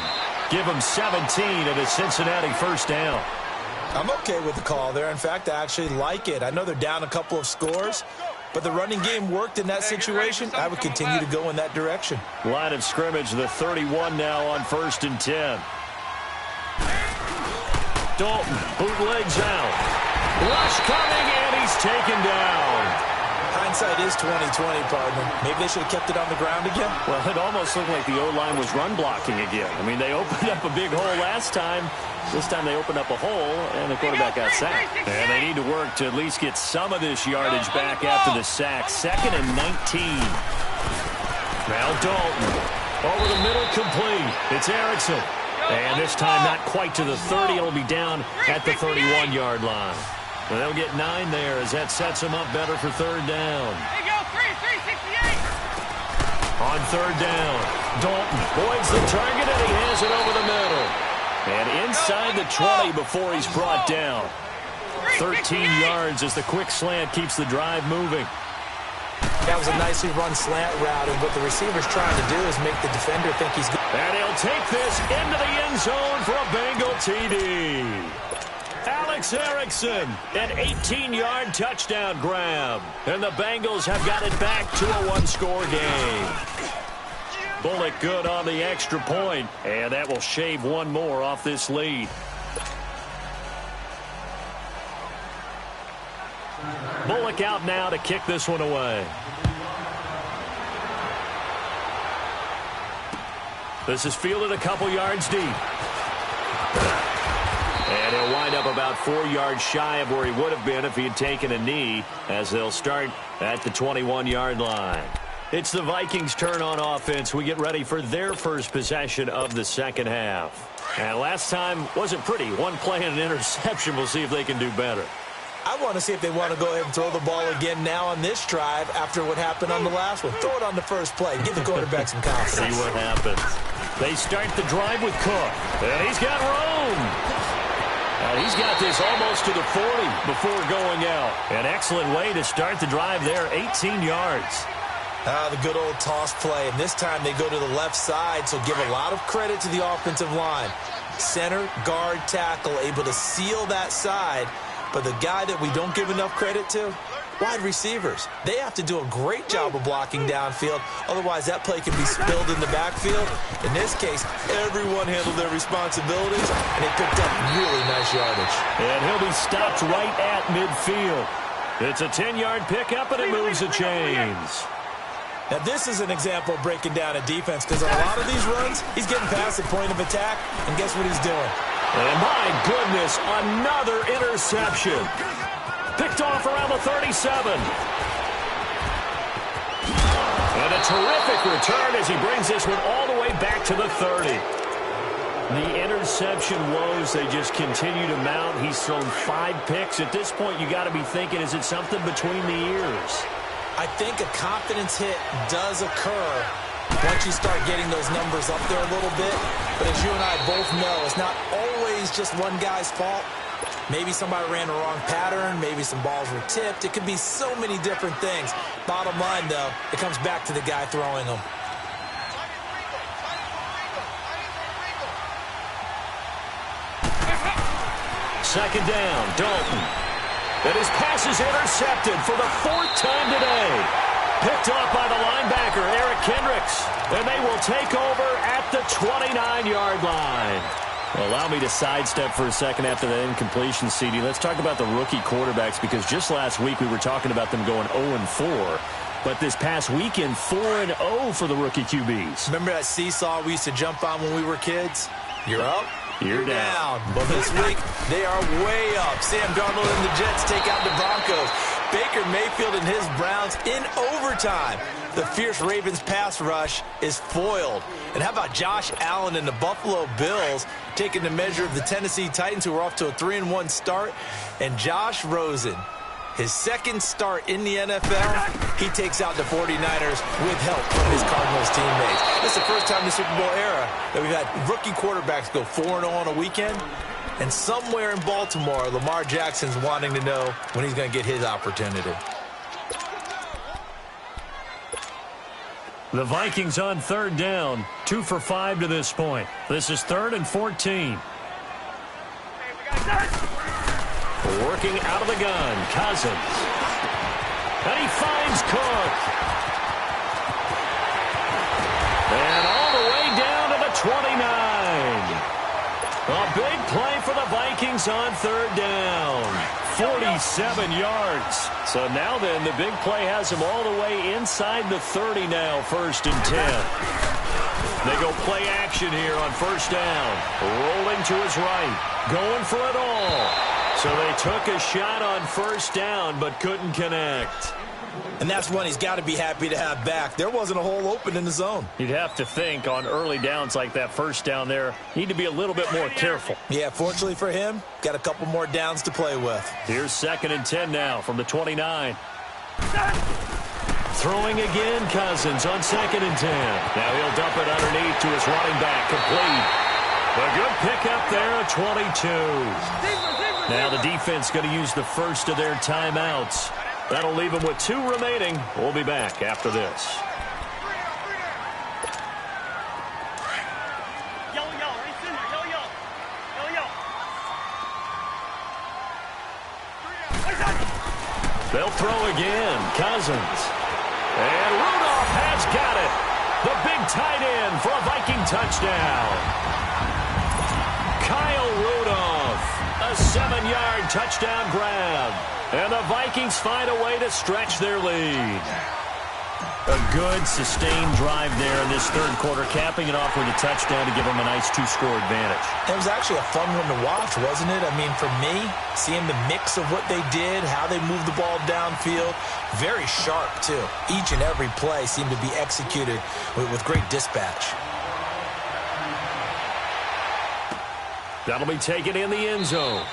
Give him 17 at a Cincinnati first down. I'm okay with the call there. In fact, I actually like it. I know they're down a couple of scores, but the running game worked in that situation. I would continue to go in that direction. Line of scrimmage, the 31 now on 1st and 10. Dalton bootlegs out. Rush coming, and he's taken down. Hindsight is 20/20, partner. Maybe they should have kept it on the ground again. Well, it almost looked like the O-line was run blocking again. I mean, they opened up a big hole last time. This time they opened up a hole, and the quarterback got sacked. And they need to work to at least get some of this yardage back after the sack. 2nd and 19. Now Dalton. Over the middle, complete. It's Erickson. And this time not quite to the 30. It'll be down at the 31-yard line. They'll get 9 there as that sets them up better for third down. Hey, go, 368. On third down, Dalton avoids the target, and he has it over the middle. And inside the 20 before he's brought down. 13 yards as the quick slant keeps the drive moving. That was a nicely run slant route, and what the receiver's trying to do is make the defender think he's good. And he'll take this into the end zone for a Bengal TD. Alex Erickson, an 18-yard touchdown grab. And the Bengals have got it back to a one-score game. Bullock good on the extra point, and that will shave one more off this lead. Bullock out now to kick this one away. This is fielded a couple yards deep. And he'll wind up about 4 yards shy of where he would have been if he had taken a knee, as they'll start at the 21-yard line. It's the Vikings' turn on offense. We get ready for their first possession of the second half. And last time wasn't pretty. One play and an interception. We'll see if they can do better. I want to see if they want to go ahead and throw the ball again now on this drive after what happened on the last one. Throw it on the first play. Give the quarterback some confidence. See what happens. They start the drive with Cook. And he's got room. He's got this almost to the 40 before going out. An excellent way to start the drive there, 18 yards. The good old toss play, and this time they go to the left side, so give a lot of credit to the offensive line. Center, guard, tackle, able to seal that side, but the guy that we don't give enough credit to, wide receivers. They have to do a great job of blocking downfield, otherwise that play can be spilled in the backfield. In this case, everyone handled their responsibilities, and they picked up really nice yardage. And he'll be stopped right at midfield. It's a 10-yard pickup, and it moves the chains. Now, this is an example of breaking down a defense, because on a lot of these runs, he's getting past the point of attack, and guess what he's doing? And my goodness, another interception. Picked off around the 37. And a terrific return as he brings this one all the way back to the 30. The interception woes, they just continue to mount. He's thrown 5 picks. At this point, you got to be thinking, is it something between the ears? I think a confidence hit does occur once you start getting those numbers up there a little bit. But as you and I both know, it's not always just one guy's fault. Maybe somebody ran the wrong pattern. Maybe some balls were tipped. It could be so many different things. Bottom line, though, it comes back to the guy throwing them. Second down, Dalton. And his pass is intercepted for the 4th time today. Picked off by the linebacker, Eric Kendricks. And they will take over at the 29-yard line. Allow me to sidestep for a second after that incompletion, CD. Let's talk about the rookie quarterbacks, because just last week we were talking about them going 0-4. But this past weekend, 4-0 for the rookie QBs. Remember that seesaw we used to jump on when we were kids? You're up. You're down. But this week, they are way up. Sam Darnold and the Jets take out the Broncos. Baker Mayfield and his Browns in overtime. The fierce Ravens pass rush is foiled. And how about Josh Allen and the Buffalo Bills taking the measure of the Tennessee Titans, who are off to a 3-1 start? And Josh Rosen, his second start in the NFL, he takes out the 49ers with help from his Cardinals teammates. This is the first time in the Super Bowl era that we've had rookie quarterbacks go 4-0 on a weekend. And somewhere in Baltimore, Lamar Jackson's wanting to know when he's going to get his opportunity. The Vikings on third down, 2 for 5 to this point. This is 3rd and 14. Working out of the gun, Cousins. And he finds Cook. And all the way down to the 29. A big play for the Vikings on third down. 47 yards. So now then, the big play has him all the way inside the 30 now, 1st and 10. They go play action here on first down. Rolling to his right. Going for it all. So they took a shot on first down, but couldn't connect. And that's one he's got to be happy to have back. There wasn't a hole open in the zone. You'd have to think on early downs like that first down there, need to be a little bit more careful. Yeah, fortunately for him, got a couple more downs to play with. Here's 2nd and 10 now from the 29. Throwing again, Cousins on 2nd and 10. Now he'll dump it underneath to his running back, complete. A good pickup there, 22. Now the defense going to use the first of their timeouts. That'll leave them with 2 remaining. We'll be back after this. They'll throw again. Cousins. And Rudolph has got it. The big tight end for a Viking touchdown. Kyle Rudolph. A 7-yard touchdown grab. And the Vikings find a way to stretch their lead. A good, sustained drive there in this third quarter, capping it off with a touchdown to give them a nice 2-score advantage. It was actually a fun one to watch, wasn't it? I mean, for me, seeing the mix of what they did, how they moved the ball downfield, very sharp, too. Each and every play seemed to be executed with great dispatch. That'll be taken in the end zone.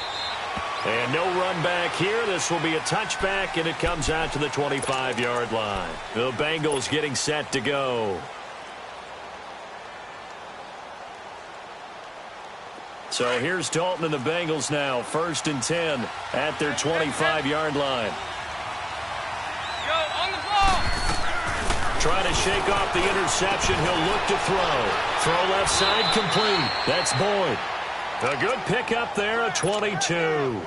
And no run back here. This will be a touchback, and it comes out to the 25-yard line. The Bengals getting set to go. So here's Dalton and the Bengals now. 1st and 10 at their 25-yard line. Go on the ball. Trying to shake off the interception. He'll look to throw. Throw left side complete. That's Boyd. A good pickup there, a 22.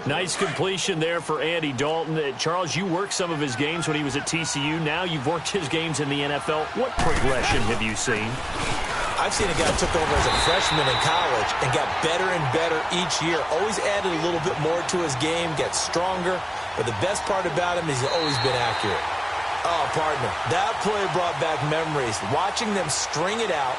Nice completion there for Andy Dalton. Charles, you worked some of his games when he was at TCU. Now you've worked his games in the NFL. What progression have you seen? I've seen a guy who took over as a freshman in college and got better and better each year. Always added a little bit more to his game, gets stronger. But the best part about him is he's always been accurate. Oh, partner, that play brought back memories. Watching them string it out,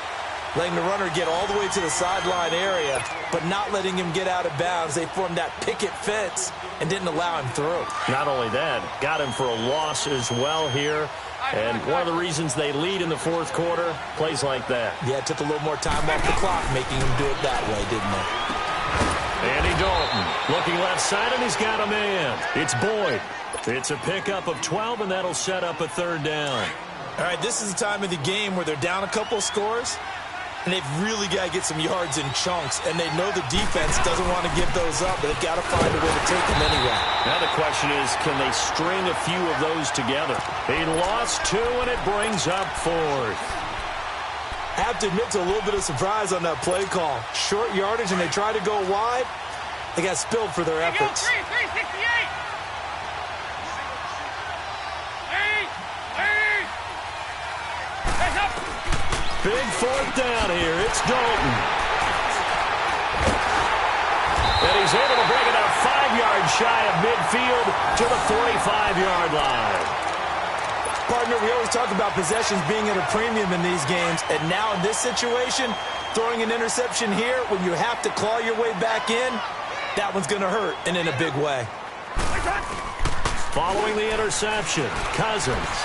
letting the runner get all the way to the sideline area, but not letting him get out of bounds. They formed that picket fence and didn't allow him through. Not only that, got him for a loss as well here. And one of the reasons they lead in the fourth quarter, plays like that. Yeah, it took a little more time off the clock, making him do it that way, didn't it? Andy Dalton looking left side, and he's got a man. It's Boyd. It's a pickup of 12, and that'll set up a third down. All right, this is the time of the game where they're down a couple of scores, and they've really got to get some yards in chunks, and they know the defense doesn't want to give those up, but they've got to find a way to take them anyway. Now the question is, can they string a few of those together? He lost 2, and it brings up 4th. I have to admit to a little bit of surprise on that play call. Short yardage, and they try to go wide. They got spilled for their efforts. 368. Big fourth down here. It's Dalton. And he's able to bring it up 5 yards shy of midfield to the 45-yard line. Partner, we always talk about possessions being at a premium in these games, and now in this situation, throwing an interception here when you have to claw your way back in, that one's going to hurt, and in a big way. Following the interception, Cousins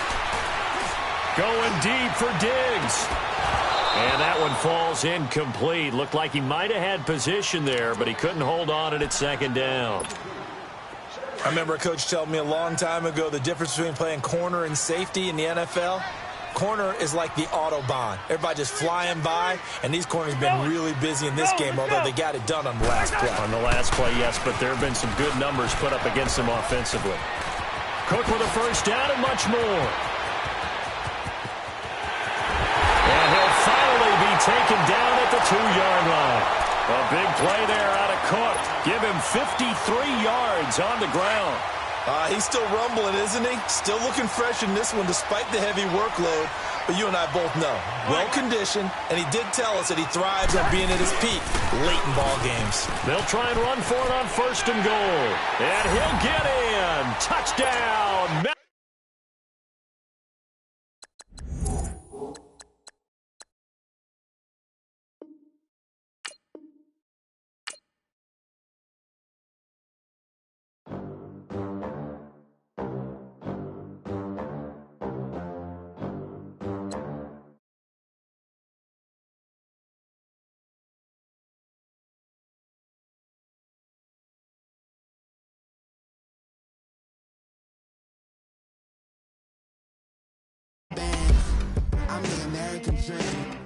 going deep for Diggs. And that one falls incomplete. Looked like he might have had position there, but he couldn't hold on at 2nd down. I remember a coach telling me a long time ago the difference between playing corner and safety in the NFL. Corner is like the Autobahn. Everybody just flying by, and these corners have been really busy in this game, although they got it done on the last play. On the last play, yes, but there have been some good numbers put up against them offensively. Cook with a first down and much more. And he'll finally be taken down at the 2-yard line. A big play there out of Cook. Give him 53 yards on the ground. He's still rumbling, isn't he? Still looking fresh in this one despite the heavy workload. But you and I both know, well-conditioned, and he did tell us that he thrives on being at his peak late in ball games. They'll try and run for it on 1st and goal. And he'll get in. Touchdown. American dream.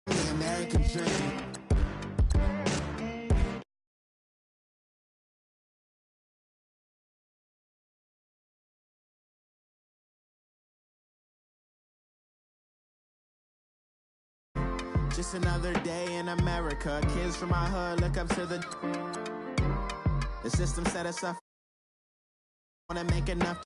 The American dream. Just another day in America. Kids from my hood look up to the system set us up. Wanna make enough